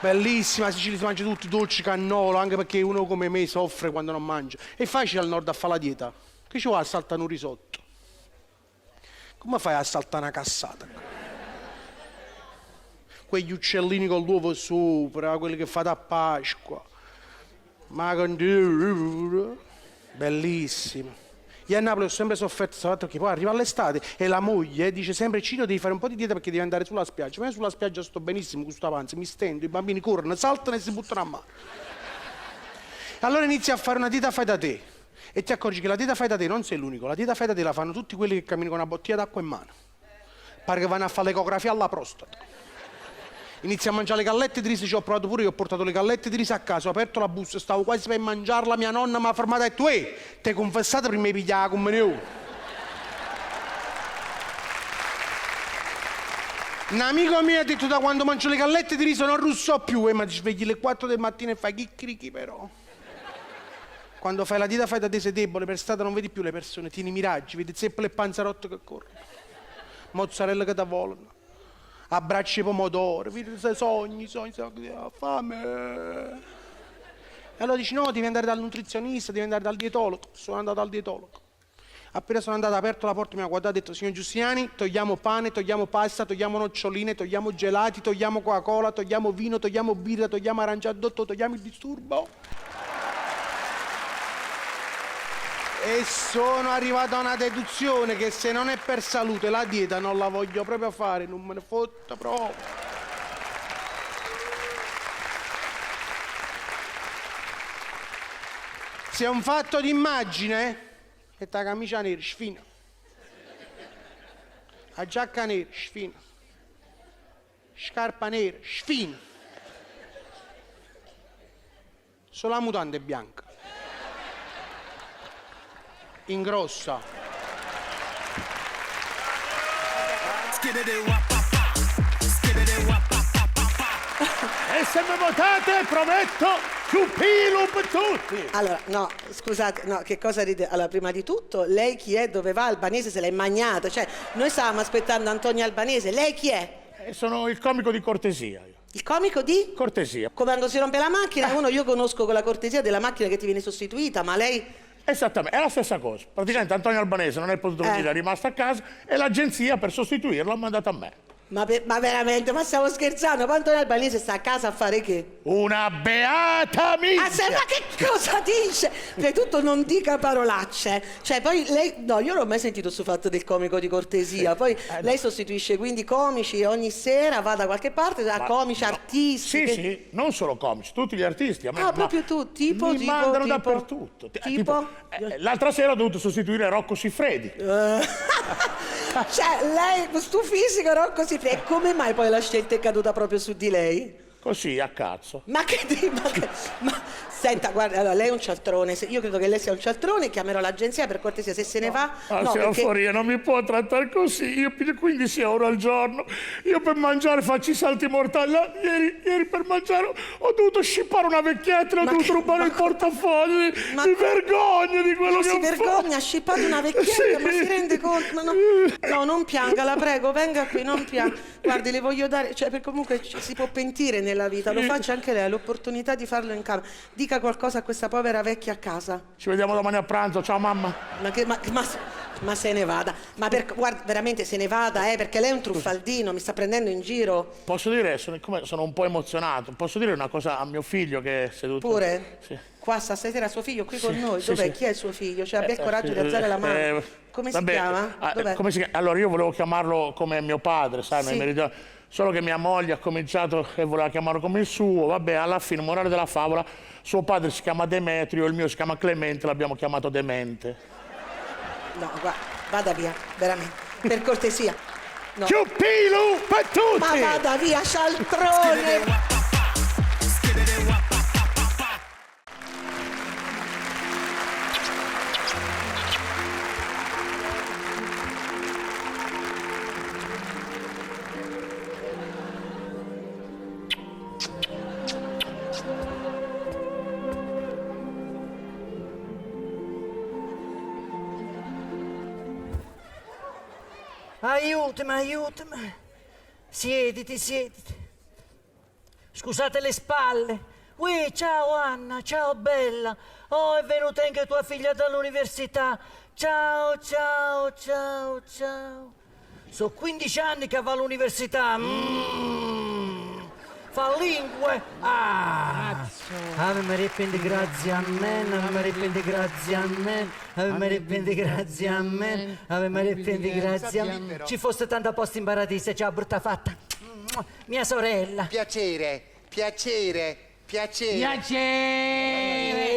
Bellissima, Sicilia si mangia tutti, dolci cannolo, anche perché uno come me soffre quando non mangia. È facile al nord a fare la dieta, che ci vuole a saltare un risotto? Come fai a saltare una cassata? Quegli uccellini con l'uovo sopra, quelli che fate a Pasqua. Ma bellissimo. Io a Napoli ho sempre sofferto perché poi arriva l'estate e la moglie dice sempre Cino devi fare un po' di dieta perché devi andare sulla spiaggia. Ma io sulla spiaggia sto benissimo con questo avanzo, mi stendo, i bambini corrono, saltano e si buttano a mare. Allora inizi a fare una dieta fai da te e ti accorgi che la dieta fai da te non sei l'unico, la dieta fai da te la fanno tutti quelli che camminano con una bottiglia d'acqua in mano. Pare che vanno a fare l'ecografia alla prostata. Inizio a mangiare le gallette di riso, ci ho provato pure io, ho portato le gallette di riso a casa, ho aperto la busta, stavo quasi per mangiarla, mia nonna mi ha fermato e ha detto te confessate prima di pigliare la comunione. Un amico mio ha detto da quando mangio le gallette di riso non russo più, ma ti svegli alle 4 del mattino e fai chicchirichi però. Quando fai la dieta fai da te sei debole, per strada non vedi più le persone, tieni miraggi, vedi zeppole e panzarotte che corrono, mozzarella che ti volano. Abbracci i pomodori, vedi se sogni, fame. E allora dici no, devi andare dal nutrizionista, devi andare dal dietologo. Sono andato dal dietologo. Appena sono andato, ha aperto la porta, mi ha guardato e ha detto signor Giustiani, togliamo pane, togliamo pasta, togliamo noccioline, togliamo gelati, togliamo Coca-Cola, togliamo vino, togliamo birra, togliamo aranciadotto, togliamo il disturbo. E sono arrivato a una deduzione che se non è per salute la dieta non la voglio proprio fare, non me ne fotta proprio. Se è un fatto di immagine, metta la camicia nera, sfina. La giacca nera, sfina. Scarpa nera, sfina. Solo la mutanda è bianca. Ingrossa. E se mi votate prometto più pilo per tutti. Allora, no, scusate, no, che cosa ride? Allora, prima di tutto, lei chi è? Dove va? Albanese se l'è magnato. Cioè, noi stavamo aspettando Antonio Albanese. Lei chi è? Sono il comico di cortesia. Io. Il comico di? Cortesia. Come quando si rompe la macchina, uno io conosco con la cortesia della macchina che ti viene sostituita, ma lei... Esattamente, è la stessa cosa. Praticamente Antonio Albanese non è potuto venire, è rimasto a casa e l'agenzia per sostituirlo ha mandato a me. Ma veramente, ma stiamo scherzando? Quanto Albanese sta a casa a fare che? Una beata minchia! Ma che cosa dice? Prima di tutto non dica parolacce. Cioè, poi lei... No, io non ho mai sentito sul fatto del comico di cortesia. Poi lei sostituisce quindi comici ogni sera, va da qualche parte, da comici, artisti. Sì, non solo comici, tutti gli artisti. Proprio tu, tipo... Mi mandano dappertutto. Tipo? L'altra sera ho dovuto sostituire Rocco Siffredi. Cioè, lei, sto fisico, Rocco Siffredi, come mai poi la scelta è caduta proprio su di lei? Così, a cazzo. Senta, guarda, allora, lei è un cialtrone. Io credo che lei sia un cialtrone, chiamerò l'agenzia per cortesia, se se ne va. No, signora Foria, non mi può trattare così. Io piglio 15 euro al giorno. Io per mangiare faccio i salti mortali. Ieri per mangiare ho dovuto scippare una vecchietta, ho dovuto rubare il portafogli. Mi vergogno di quello che ho fatto. Si vergogna, ha scippato una vecchietta, ma si rende conto? No, non pianga, la prego, venga qui, non pianga. Guardi, le voglio dare, cioè, perché comunque si può pentire nella vita, lo faccia anche lei, ha l'opportunità di farlo in camera. Dica qualcosa a questa povera vecchia a casa. Ci vediamo domani a pranzo, ciao mamma. Ma se ne vada. Ma guarda, veramente se ne vada, perché lei è un truffaldino, mi sta prendendo in giro. Posso dire, sono un po' emozionato, posso dire una cosa a mio figlio che è seduto... Pure? Sì. Qua stasera suo figlio qui con noi, sì, dov'è? sì. Chi è il suo figlio? Cioè abbia il coraggio di alzare la mano. Come si chiama? Dov'è? Come si chiama? Allora io volevo chiamarlo come mio padre, sai, Sì. Solo che mia moglie ha cominciato e voleva chiamarlo come il suo, vabbè, alla fine, morale della favola, suo padre si chiama Demetrio, il mio si chiama Clemente, l'abbiamo chiamato Demente. No, guarda, vada via, veramente, per cortesia. No. Più pilo per tutti! Ma vada via, cialtrone! Aiutami. Siediti. Scusate le spalle. Ui, ciao Anna, ciao bella. Oh, è venuta anche tua figlia dall'università. Ciao. Sono 15 anni che va all'università. Fa lingue. Ave Maria, prendi grazie, amen. Ave Maria, prendi grazie, amen. Ave Maria, prendi grazie, amen. Ave Maria, prendi grazie, amen. Ci fosse tanta posta in paradiso, ciao brutta fatta. Mia sorella. Piacere. È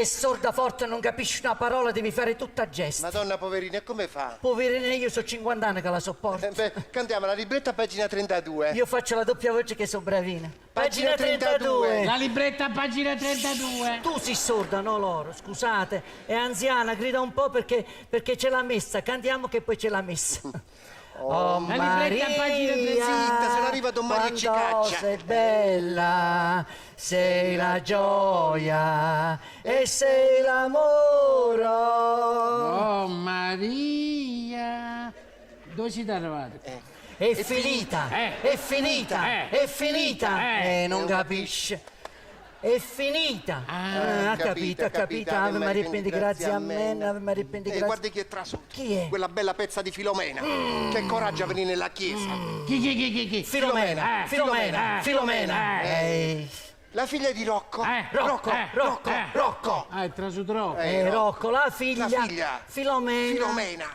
sorda forte, non capisci una parola, devi fare tutta a gesto. Madonna poverina, e come fa? Poverina, io so 50 anni che la sopporto. Cantiamo la libretta a pagina 32. Io faccio la doppia voce che so bravina. Pagina 32. La libretta a pagina 32. Tu sei sorda, no loro, scusate. È anziana, grida un po' perché c'è la messa. Cantiamo che poi c'è la messa. Oh la Maria, libretta a pagina 32. Zitta, se non arriva Don Mario e ci caccia. Sei bella, sei la gioia e sei l'amore. Oh Maria. Dove siete arrivati? È finita. Non capisce. È finita. Ha capito. Ave Maria, prendi grazie, amen. Ave Maria, prendi grazie. Guardi chi è trasotto. Chi è? Quella bella pezza di Filomena. Che coraggio a venire nella chiesa. Chi? Filomena. La figlia di Rocco. Rocco. È trasuto Rocco. Rocco, la figlia. Filomena.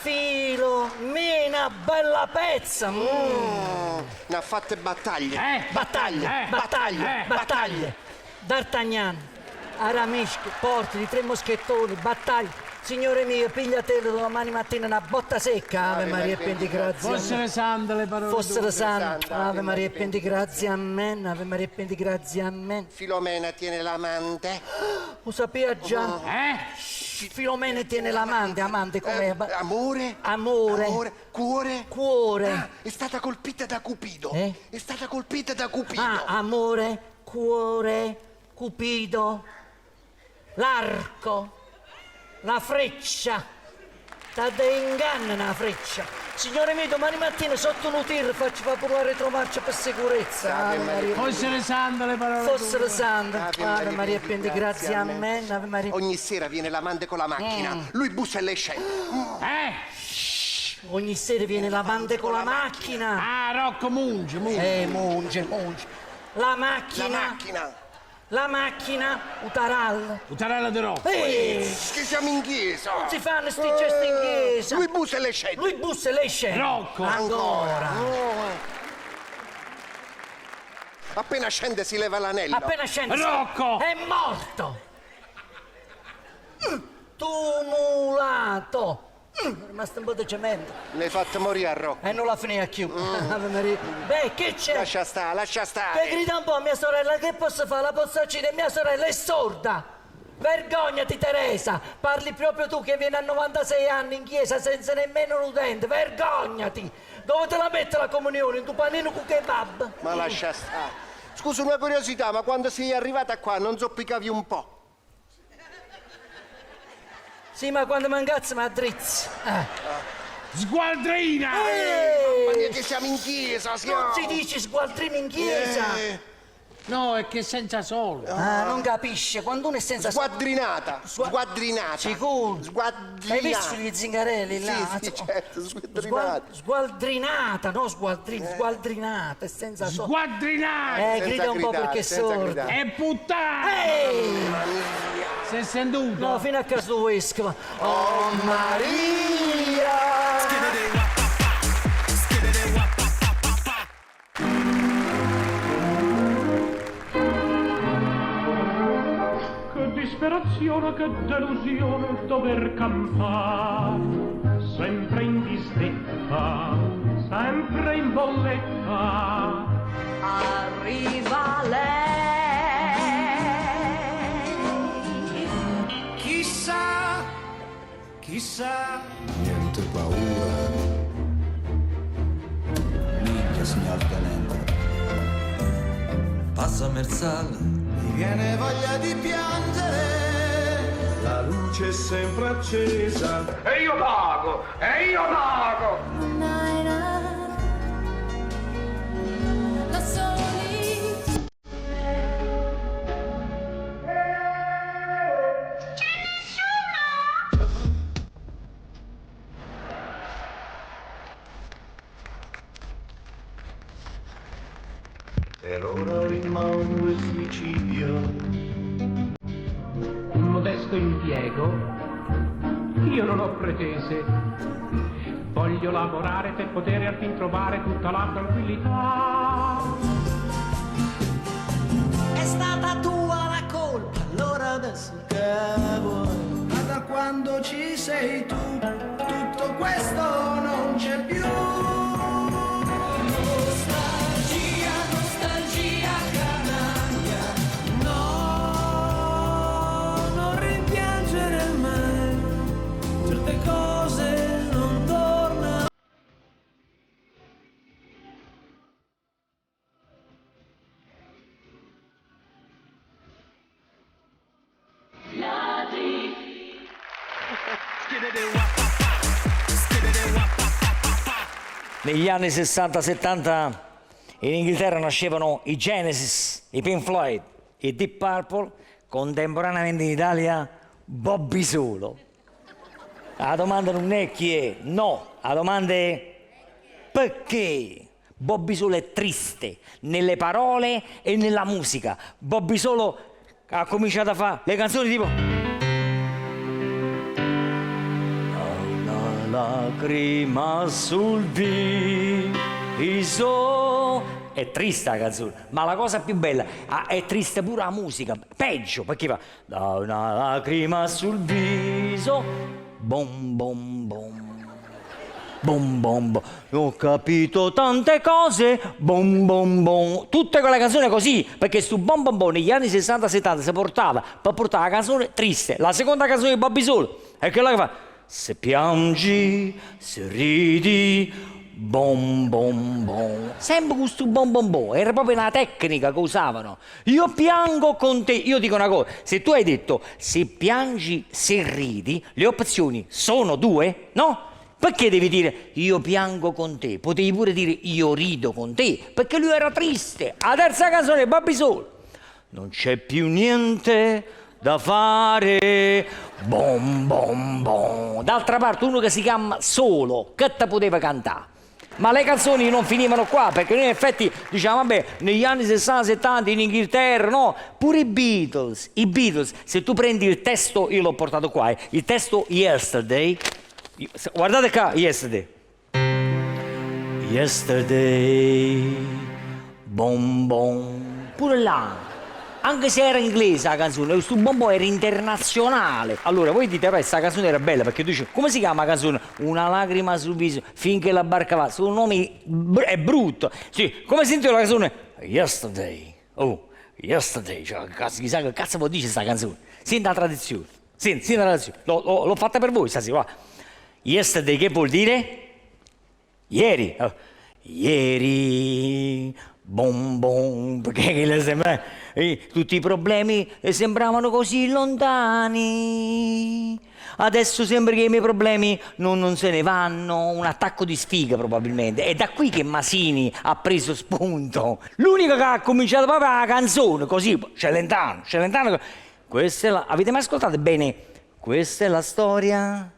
Filomena, bella pezza. Ne ha fatte battaglie. Battaglie. D'Artagnan, Aramis, Porti, di Tre Moschettoni, battaglie. Signore mio, pigliatelo domani mattina una botta secca. Ave Maria e prendi grazie. Fossero sante le parole. Fossero sante. Ave Maria e prendi grazie. Amen. Ave Maria e prendi grazie. Amen. Filomena tiene l'amante. Lo sapeva già. Filomena tiene l'amante. Amante com'è? Amore. Cuore. È stata colpita da Cupido. È stata colpita da Cupido. Amore, cuore, Cupido, l'arco, la freccia. T'adde inganna una freccia. Signore mio, domani mattina sotto un tir faccio provare retromarcia per sicurezza. Ave Maria. Fossero sante le parole. Fossero sante. Ave Maria, prendi grazie. Amen. Ave Maria. Ogni sera viene l'amante con la macchina. Lui bussa e lei scende. Ogni sera viene l'amante con la macchina. Ah, Rocco, munge. Munge. La macchina, Utaralla di Rocco. Che siamo in chiesa. Non si fanno sti gesti in chiesa. Lui bussa e lei scende. Rocco. Ancora. Appena scende si leva l'anello. Rocco. È morto. Tumulato. È rimasto un po' di cemento. L'hai fatto morire a Rocco. E non la finì a più. Ave Maria. Beh, che c'è? Lascia stare. Che grida un po' mia sorella, che posso fare? La posso uccidere? Mia sorella è sorda. Vergognati, Teresa. Parli proprio tu che vieni a 96 anni in chiesa senza nemmeno un udente. Vergognati. Dove te la mette la comunione? In tuo panino con kebab? Ma lascia stare. Scusa, una curiosità, ma quando sei arrivata qua non zoppicavi un po'? Sì, ma quando mangazzi mi addrizzi. Sgualdrina! Mamma mia, che siamo in chiesa, Non si dice sgualdrino in chiesa. No, è che senza solo. Non capisce. Quando uno è senza Sgualdrinata. Sicuro? Hai visto gli zingarelli là? Sì, certo, sgualdrinata. Sgualdrinata, no sgualdrinata, è senza solo. Sgualdrinata! Grida un po' perché è sorda. È puttana! Si è sentuto? No, fino a caso tu escono. Oh Maria! Che disperazione, che delusione dover campare, sempre in disdetta, sempre in bolletta. Arriva lei. Chissà. Niente paura. Minchia, signor tenente. Passa Merzal. Mi viene voglia di piangere. La luce è sempre accesa. E io pago. La solita. C'è nessuno. Per ora rimango il suicidio. Un modesto impiego. Io non ho pretese. Voglio lavorare per poter al fin trovare tutta la tranquillità. È stata tua la colpa, allora adesso che vuoi? Ma da quando ci sei tu, tutto questo non c'è più. Nostalgia canaglia, no, non rimpiangere mai, certe cose non tornano. Negli anni 60-70 in Inghilterra nascevano i Genesis, i Pink Floyd, i Deep Purple, contemporaneamente in Italia Bobby Solo. La domanda non è chi è, no, la domanda è perché. Bobby Solo è triste nelle parole e nella musica. Bobby Solo ha cominciato a fare le canzoni tipo... lacrima sul viso. È triste la canzone, ma la cosa più bella, è triste pure la musica, peggio, perché fa da una lacrima sul viso, bom bom bom, bom bom bom, ho capito tante cose, bom bom bom, tutte quelle canzoni così, perché stu bom bom bom negli anni 60-70 si portava per portare la canzone triste. La seconda canzone di Bobby Solo è quella che fa se piangi, se ridi, bom bom bom, sempre questo bom bom bom, era proprio una tecnica che usavano. Io piango con te, io dico una cosa, se tu hai detto se piangi, se ridi, le opzioni sono due, no? Perché devi dire io piango con te? Potevi pure dire io rido con te, perché lui era triste. La terza canzone, Bobby Soul, non c'è più niente da fare, bom bom bom. D'altra parte uno che si chiama Solo, che te poteva cantare? Ma le canzoni non finivano qua, perché noi in effetti diciamo, vabbè, negli anni 60-70 in Inghilterra, no? Pure i Beatles, se tu prendi il testo, io l'ho portato qua, il testo Yesterday, guardate qua, Yesterday, bom bom, pure là. Anche se era inglese la canzone, questo bombo era internazionale. Allora, voi dite, questa canzone era bella, perché tu dici, come si chiama la canzone? Una lacrima sul viso, finché la barca va. Sono nomi, è brutto. Sì, come si intitola la canzone? Yesterday. Oh, yesterday. Cioè, chissà che cazzo vuol dire questa canzone. Senti la tradizione. Senti la tradizione. L'ho fatta per voi stasera, va. Yesterday che vuol dire? Ieri. Oh. Ieri. Bom bom, perché sembra, tutti i problemi sembravano così lontani. Adesso sembra che i miei problemi non se ne vanno, un attacco di sfiga probabilmente. È da qui che Masini ha preso spunto. L'unico che ha cominciato proprio la canzone, così, Celentano. Questa è la, avete mai ascoltato bene? Questa è la storia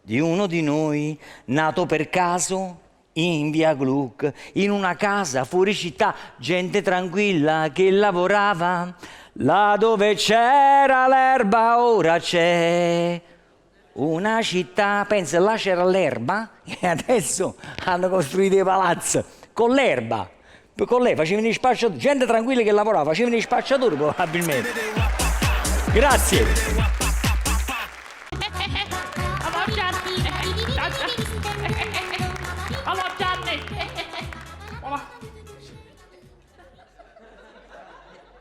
di uno di noi, nato per caso in via Gluck, in una casa fuori città, gente tranquilla che lavorava. Là dove c'era l'erba ora c'è una città. Pensa, là c'era l'erba e adesso hanno costruito i palazzi con l'erba. Con lei facevano i spacciatori, gente tranquilla che lavorava, facevano i spacciatori probabilmente. Grazie. Allora Gianni,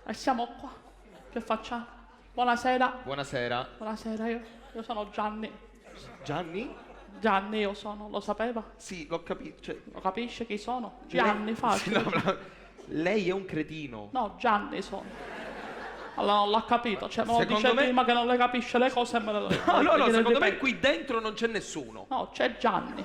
e siamo qua, che facciamo? Buonasera. Buonasera. Buonasera, io sono Gianni. Gianni? Gianni io sono, lo sapeva? Sì, l'ho capito. Cioè... Lo capisce chi sono? Gianni, facile. Sì, no, lei è un cretino. No, Gianni sono. Allora non l'ha capito, cioè me lo Secondo dice me... prima che non le capisce le cose e me le No, secondo me qui dentro non c'è nessuno. No, c'è Gianni.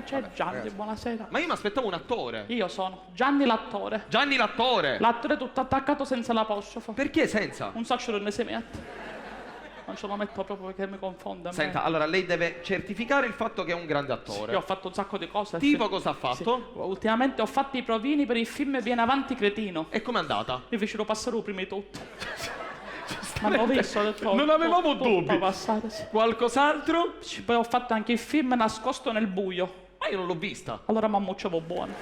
C'è Gianni, buonasera. Ma io mi aspettavo un attore. Io sono Gianni l'attore. Gianni l'attore? L'attore tutto attaccato senza l'apostrofo. Perché senza? Un sacco non ne si mette. Non ce lo metto proprio perché mi confonde. Senta, allora lei deve certificare il fatto che è un grande attore. Io ho fatto un sacco di cose. Tipo cosa ha fatto? Sì. Ultimamente ho fatto i provini per il film Vieni avanti cretino. E com'è andata? Mi fecero passare prima di tutto. Ma l'ho visto, ho detto, non avevamo dubbi. Passare, sì. Qualcos'altro? Poi ho fatto anche il film Nascosto nel buio. Ma io non l'ho vista. Allora mamma c'avevo buono.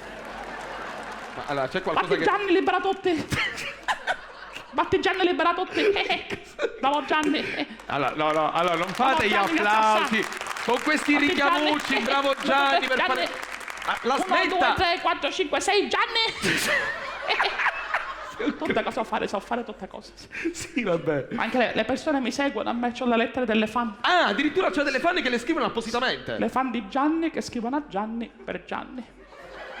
Ma allora c'è qualcosa Batti che... Gianni, libera tutti. Batti Gianni, libera tutti. Bravo Gianni. Allora non fate gli applausi con questi richiamucci. Bravo Gianni per fare... La smetta. 1, 2, 3, 4, 5, 6 Gianni. Tutte cose so fare tutte cose. Sì, vabbè. Anche le persone mi seguono, a me c'ho le lettere delle fan. Ah, addirittura c'è delle fan che le scrivono appositamente. Le fan di Gianni che scrivono a Gianni per Gianni.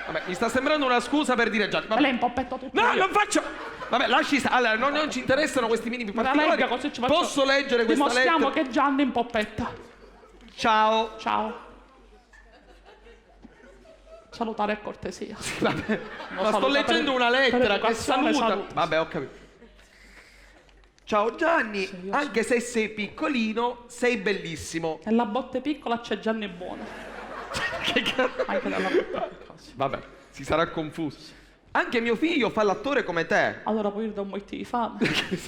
Vabbè, mi sta sembrando una scusa per dire Gianni. Ma lei un po' petto tutto. No, io. non faccio. Vabbè, lasci stare. Allora, non ci interessano questi minimi particolari. Legga, così ci faccio... Posso leggere questa lettera? Dimostriamo che Gianni è un po' petta. Ciao. Ciao. Salutare è cortesia. Vabbè, ma sto leggendo una lettera che saluta. Vabbè, ho capito. Ciao Gianni, sì, anche se sei piccolino, sei bellissimo. Nella botte piccola c'è Gianni buono. Anche nella botte piccola. Sì. Vabbè, si sarà confuso. Anche mio figlio fa l'attore come te. Allora puoi dire un motivo di fame.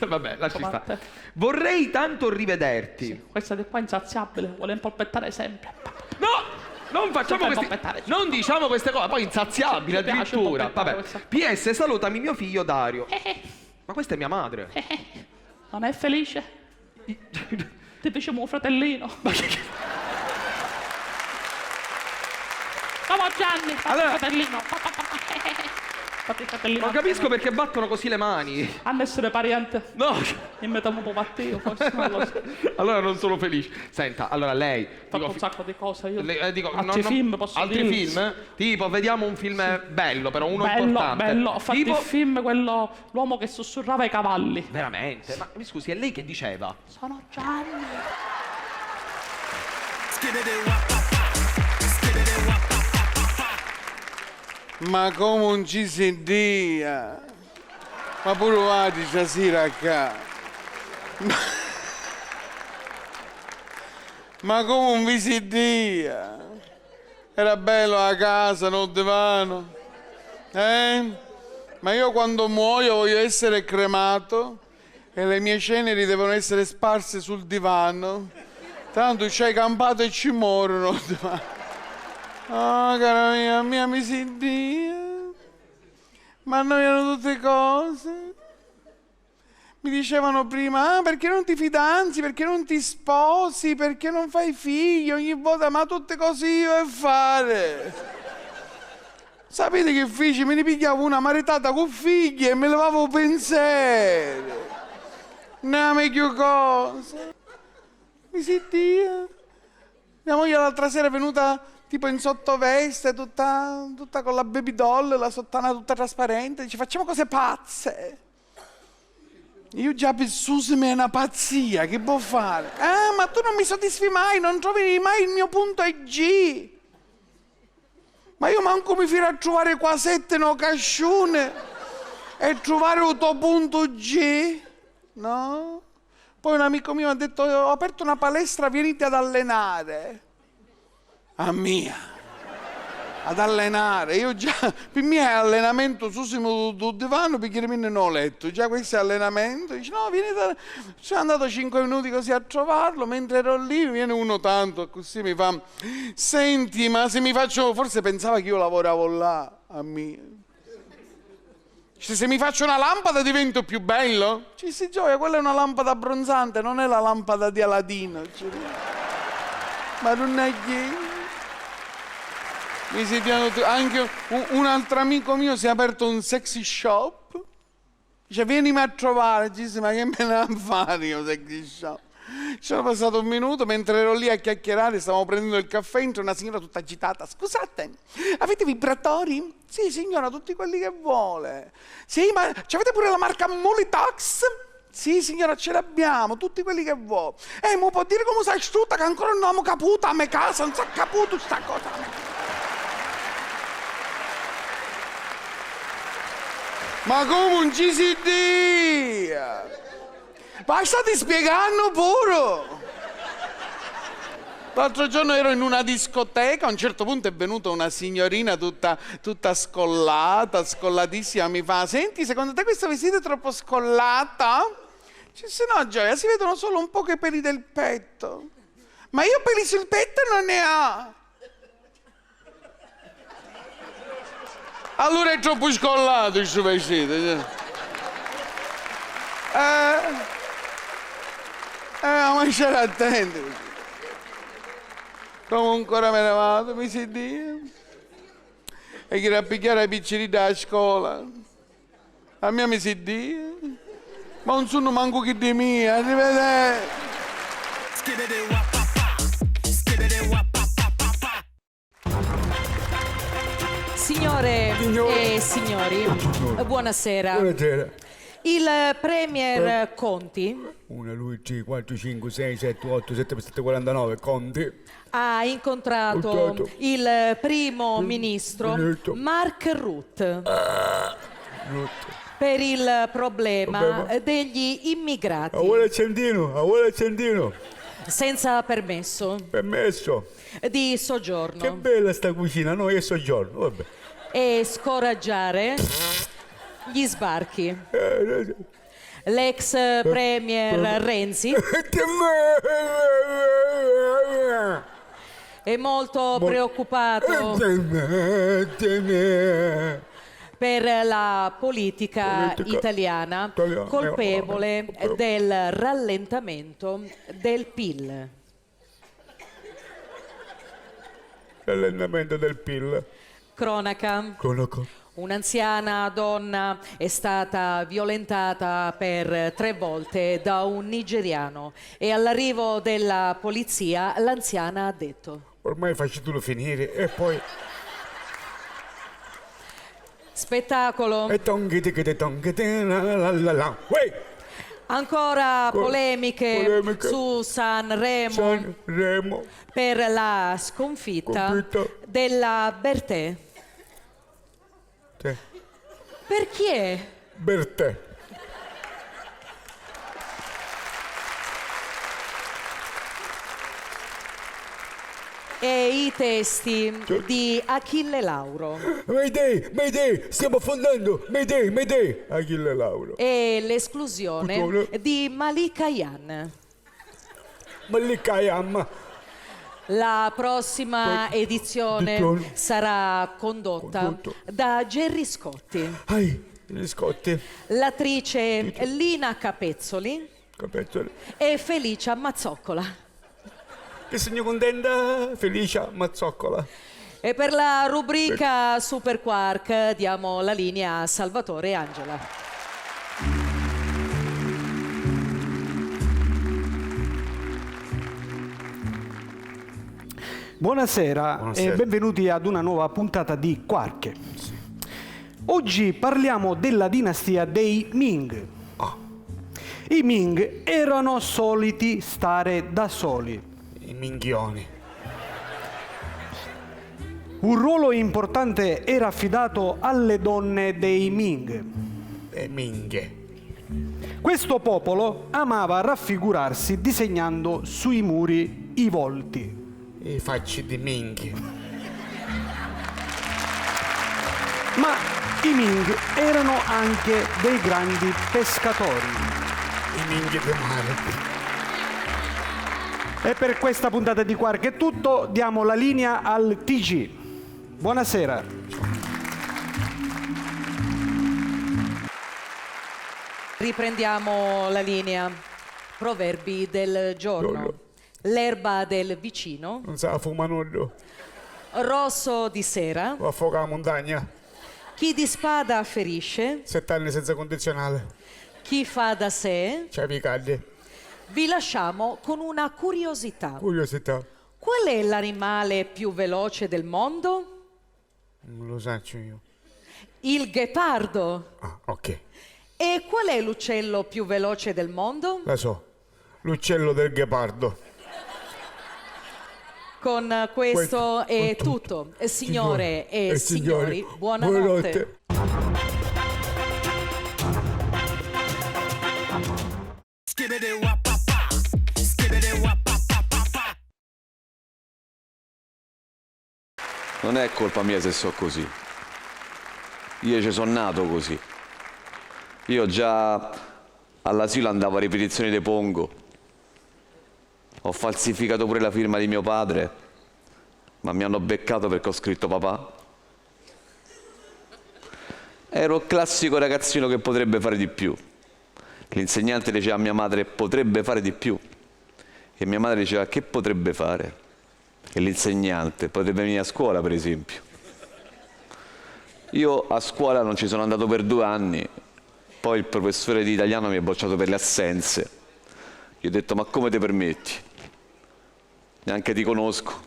Vabbè, lasci Come a stare. te. Vorrei tanto rivederti. Questa di qua è insaziabile, vuole impolpettare sempre. No! Non facciamo Sempre questi... polpettare. Non diciamo queste cose, poi insaziabile Mi piace addirittura. polpettare Vabbè. PS, salutami mio figlio Dario. Ma questa è mia madre. Non è felice? Ti dice mio fratellino. Ciao Gianni, Allora- fratellino. Fratellino. Non capisco perché battono così le mani. Hanno essere pariente. No. Mi metto un po' mattino, forse non lo so. Allora non sono felice. Senta, allora lei... Ho fatto un sacco di cose io. dico, altri film posso altri dirvi? film? Tipo, vediamo un film bello, però uno Bello, importante. bello. Ho fatto tipo... il film, quello, l'uomo che sussurrava i cavalli. Veramente? Ma mi scusi, è lei che diceva? Sono Gianni. Ma come non ci sentia? Ma provate stasera qua. Ma come non vi sentia? Era bello a casa, non divano. Ma io quando muoio voglio essere cremato e le mie ceneri devono essere sparse sul divano. Tanto ci hai campato e ci morono. Oh, cara mia, mi sentia. Ma annoiano tutte cose. Mi dicevano prima, perché non ti fidanzi, perché non ti sposi, perché non fai figli ogni volta, ma tutte cose io a fare. Sapete che feci? Me ne pigliavo una maritata con figli e me levavo pensieri. Non è meglio cosa. Mi sentia. Mia moglie l'altra sera è venuta tipo in sottoveste, tutta con la baby doll, la sottana tutta trasparente, dice facciamo cose pazze. Io già pensusimi è una pazzia, che può fare? Ma tu non mi soddisfi mai, non trovi mai il mio punto è G. Ma io manco mi fino a trovare qua 7 no casciune e trovare il tuo punto G, no? Poi un amico mio mi ha detto ho aperto una palestra, venite ad allenare. A mia. Ad allenare, io già, per me è allenamento su sul divano perché non ho letto, già questo è allenamento, dice no, vieni sono andato 5 minuti così a trovarlo, mentre ero lì viene uno tanto così mi fa, senti ma se mi faccio, forse pensava che io lavoravo là, a me. Dice, se mi faccio una lampada divento più bello? Ci si gioia, quella è una lampada abbronzante, non è la lampada di Aladino. Ma non è che... Mi si piano anche un altro amico mio si è aperto un sexy shop. Dice vienimi a trovare, dice ma che me ne ha fare io sexy shop? Ci sono passato un minuto mentre ero lì a chiacchierare, stavamo prendendo il caffè, entra una signora tutta agitata. Scusate, avete vibratori? Sì signora, tutti quelli che vuole. Sì, ma avete pure la marca Molitox? Sì signora, ce l'abbiamo, tutti quelli che vuole. Ma può dire come sei strutta che ancora non abbiamo caputo a me casa, non si è caputo sta cosa. Ma come non ci si dia? Ma state spiegando pure! L'altro giorno ero in una discoteca, a un certo punto è venuta una signorina tutta scollata, scollatissima, mi fa, senti, secondo te questo vestito è troppo scollata? Dice, no Gioia, si vedono solo un po' che peli del petto. Ma io peli sul petto non ne ho. Allora è troppo scollato il suo vestito. Ma c'era attento. Comunque ora me ne vado, mi si dia. E che era a picchiare i piccini da scuola. A me mi si dia. Ma non sono manco che di mia, arrivederci. Signore e signori, buonasera. Buonasera. Il Premier Conti 1, 2, 3, 4, 5, 6, 7, 8, 7, 7, 49, Conti. ha incontrato il primo ministro Mark Rutte per il problema degli immigrati accendino. senza permesso Permesso. di soggiorno. Che bella sta cucina, noi è soggiorno, vabbè. e scoraggiare gli sbarchi. L'ex premier Renzi è molto preoccupato per la politica italiana, colpevole del rallentamento del PIL. L'allenamento del PIL. Cronaca. Un'anziana donna è stata violentata per 3 volte da un nigeriano e all'arrivo della polizia l'anziana ha detto: Ormai facetelo finire e poi... Spettacolo. E Ancora polemiche su Sanremo per la sconfitta della Bertè. Per chi è? Bertè. E i testi di Achille Lauro. Mayday, stiamo affondando. Mayday, Achille Lauro. E l'esclusione di Malika Yan. La prossima edizione sarà condotta da Gerry Scotti. L'attrice Lina Capezzoli e Felicia Mazzoccola. Che sono contenta, Felicia Mazzoccola. E per la rubrica Super Quark diamo la linea a Salvatore e Angela. Buonasera e benvenuti ad una nuova puntata di Quark. Oggi parliamo della dinastia dei Ming. I Ming erano soliti stare da soli. I minghioni. Un ruolo importante era affidato alle donne dei Ming. Le minghe. Questo popolo amava raffigurarsi disegnando sui muri i volti. I facci di minghi. Ma i Ming erano anche dei grandi pescatori. I minghi del mare. E per questa puntata di Quark è tutto, diamo la linea al TG. Buonasera. Riprendiamo la linea. Proverbi del giorno. L'erba del vicino. Non sa fumanullo. Rosso di sera. Affoga la montagna. Chi di spada ferisce. 7 anni senza condizionale. Chi fa da sé. C'è i calli. Vi lasciamo con una curiosità. Curiosità. Qual è l'animale più veloce del mondo? Non lo so io. Il ghepardo. Ah, ok. E qual è l'uccello più veloce del mondo? La so. L'uccello del ghepardo. Con questo è tutto. Signore e signori, buonanotte. Non è colpa mia se so così. Io ci sono nato così. Io già all'asilo andavo a ripetizioni di Pongo. Ho falsificato pure la firma di mio padre, ma mi hanno beccato perché ho scritto papà. Ero il classico ragazzino che potrebbe fare di più. L'insegnante diceva a mia madre potrebbe fare di più. E mia madre diceva che potrebbe fare. E l'insegnante potrebbe venire a scuola, per esempio. Io a scuola non ci sono andato per 2 anni, poi il professore di italiano mi ha bocciato per le assenze. Gli ho detto ma come ti permetti? Neanche ti conosco.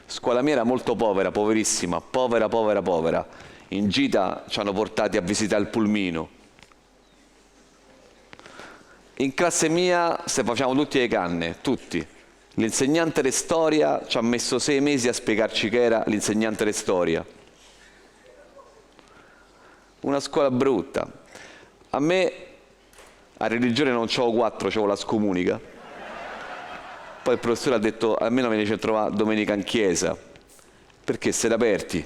Scuola mia era molto povera, poverissima, povera. In gita ci hanno portati a visitare il pulmino. In classe mia se facciamo tutti le canne, tutti. L'insegnante di storia ci ha messo 6 mesi a spiegarci che era l'insegnante di storia. Una scuola brutta. A me a religione non c'avevo 4, c'avevo la scomunica. Poi il professore ha detto almeno venici a trovare domenica in chiesa, perché siete aperti.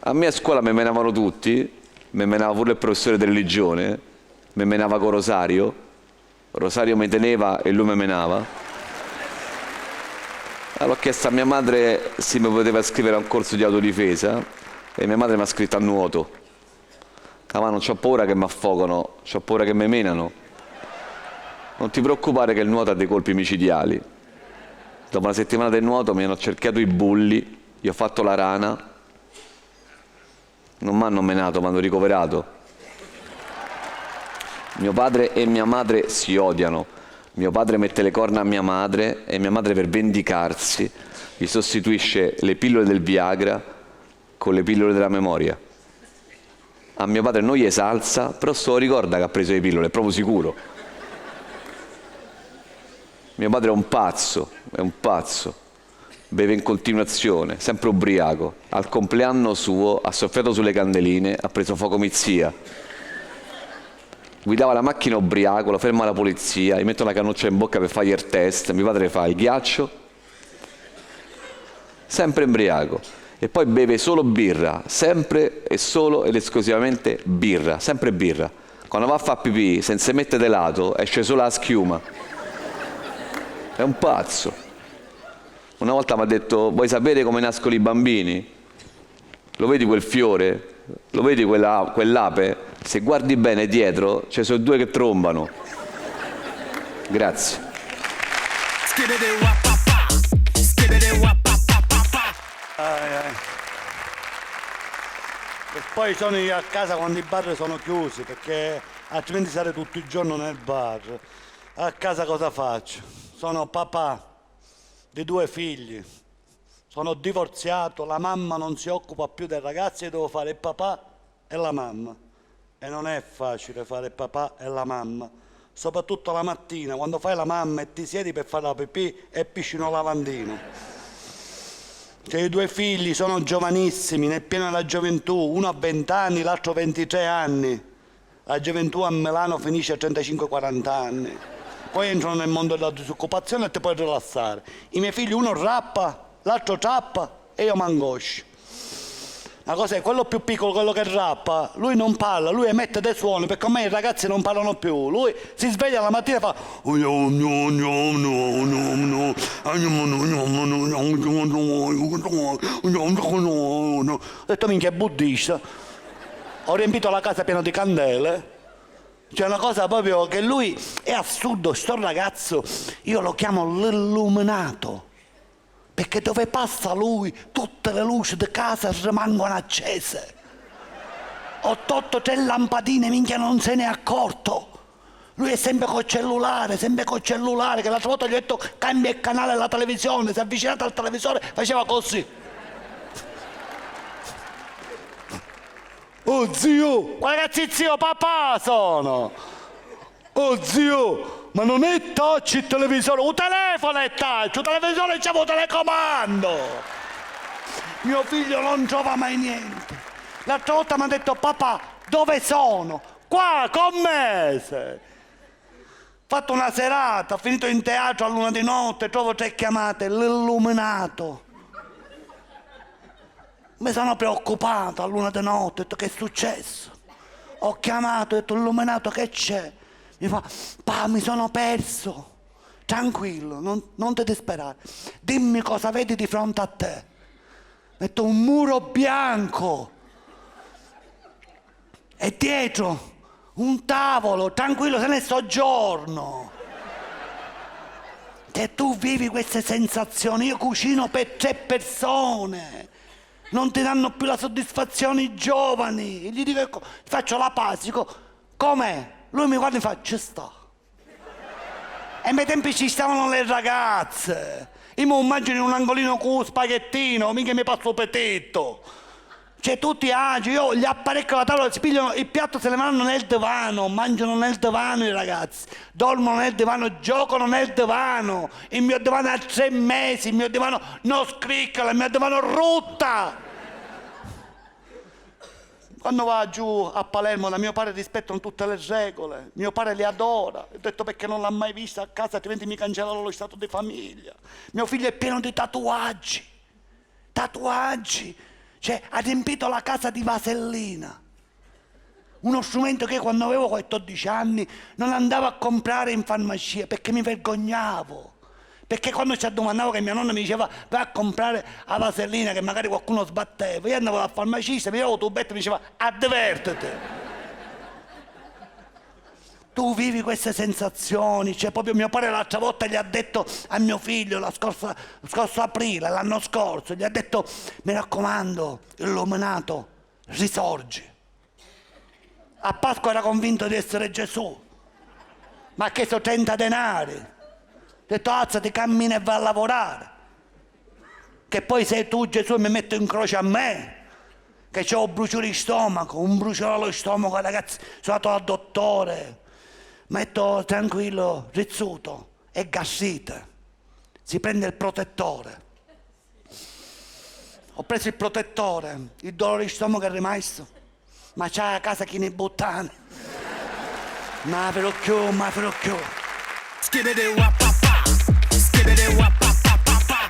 A me a scuola mi menavano tutti, mi menava pure il professore di religione, mi menava con Rosario mi teneva e lui mi menava. Allora ho chiesto a mia madre se mi poteva iscrivere a un corso di autodifesa e mia madre mi ha scritto a nuoto. Ma non c'ho paura che mi affogano, c'ho paura che mi menano. Non ti preoccupare che il nuoto ha dei colpi micidiali. Dopo una settimana del nuoto mi hanno cercato i bulli, gli ho fatto la rana. Non mi hanno menato, mi hanno ricoverato. Mio padre e mia madre si odiano. Mio padre mette le corna a mia madre e mia madre per vendicarsi gli sostituisce le pillole del Viagra con le pillole della memoria. A mio padre non gli esalza, però se lo ricorda che ha preso le pillole, è proprio sicuro. Mio padre è un pazzo, beve in continuazione, sempre ubriaco. Al compleanno suo ha soffiato sulle candeline, ha preso fuoco mizia. Guidava la macchina ubriaco, lo ferma la polizia, gli metto la cannuccia in bocca per fargli il test, mio padre fa il ghiaccio, sempre ubriaco. E poi beve solo birra, sempre e solo ed esclusivamente birra, sempre birra. Quando va a fare pipì, senza mettere de lato, esce solo la schiuma. È un pazzo. Una volta mi ha detto, vuoi sapere come nascono i bambini? Lo vedi quel fiore? Lo vedi quell'ape? Se guardi bene dietro, ci sono due che trombano. Grazie. E poi sono io a casa quando i bar sono chiusi, perché altrimenti sarei tutto il giorno nel bar. A casa cosa faccio? Sono papà di 2 figli, sono divorziato, la mamma non si occupa più dei ragazzi e devo fare il papà e la mamma. E non è facile fare il papà e la mamma, soprattutto la mattina, quando fai la mamma e ti siedi per fare la pipì e piscino lavandino. Cioè, i 2 figli sono giovanissimi, nel pieno della gioventù, uno ha 20 anni, l'altro 23 anni. La gioventù a Milano finisce a 35-40 anni. Poi entrano nel mondo della disoccupazione e ti puoi rilassare. I miei figli, uno rappa, l'altro trappa e io m'angoscio. La cosa è, quello più piccolo, quello che rappa, lui non parla, lui emette dei suoni, perché ormai i ragazzi non parlano più. Lui si sveglia la mattina e fa... Ho detto, minchia, è buddista. Ho riempito la casa piena di candele. C'è una cosa proprio che lui è assurdo, sto ragazzo, io lo chiamo l'illuminato, perché dove passa lui tutte le luci di casa rimangono accese. 3 lampadine, minchia, non se ne è accorto. Lui è sempre col cellulare, che l'altra volta gli ho detto cambia il canale alla televisione, si è avvicinato al televisore, faceva così. Oh zio! Ragazzi, zio, papà sono! Oh zio! Ma non è touch il televisore, un telefono è touch, il televisore c'è un telecomando! Mio figlio non trova mai niente. L'altra volta mi ha detto, papà, dove sono? Qua, con me! Ho fatto una serata, ho finito in teatro all'1 di notte, trovo 3 chiamate, l'illuminato. Mi sono preoccupato all'1 di notte, ho detto che è successo? Ho chiamato, ho detto illuminato, che c'è? Mi fa, pa, mi sono perso. Tranquillo, non ti disperare. Dimmi cosa vedi di fronte a te. Ho detto un muro bianco e dietro un tavolo, tranquillo, se ne soggiorno. Se tu vivi queste sensazioni, io cucino per 3 persone. Non ti danno più la soddisfazione i giovani. Gli dico, faccio la pasi, dico, com'è? Lui mi guarda e fa, ci sta. E ai miei tempi ci stavano le ragazze. Io mi immagino in un angolino con un spaghettino, mica mi passo il petetto. Cioè tutti agi, io gli apparecchio la tavola, si pigliano il piatto, se ne vanno nel divano, mangiano nel divano i ragazzi, dormono nel divano, giocano nel divano. Il mio divano ha 3 mesi, il mio divano non scriccola, il mio divano rutta. Quando va giù a Palermo da mio padre rispettano tutte le regole, mio padre li adora, ho detto perché non l'ha mai vista a casa, altrimenti mi cancellano lo stato di famiglia. Mio figlio è pieno di tatuaggi. Cioè, ha riempito la casa di vasellina. Uno strumento che quando avevo 14 anni non andavo a comprare in farmacia perché mi vergognavo. Perché quando ci addomandavo che mia nonna mi diceva vai a comprare la vasellina che magari qualcuno sbatteva, io andavo al farmacista, mi avevo tubetto e mi diceva advertete. Tu vivi queste sensazioni, cioè proprio mio padre l'altra volta gli ha detto a mio figlio, lo scorso aprile, l'anno scorso, gli ha detto mi raccomando, illuminato, risorgi. A Pasqua era convinto di essere Gesù, ma ha chiesto 30 denari, ha detto alzati, cammina e va a lavorare, che poi sei tu Gesù e mi metto in croce a me, che c'ho un bruciore di stomaco, un bruciore allo stomaco, ragazzi, sono andato al dottore. Metto tranquillo, rizzuto e gassite. Si prende il protettore. Ho preso il protettore, il dolore di stomaco è rimasto. Ma c'è a casa chi ne buttane. Ma però più. Skibidi wap,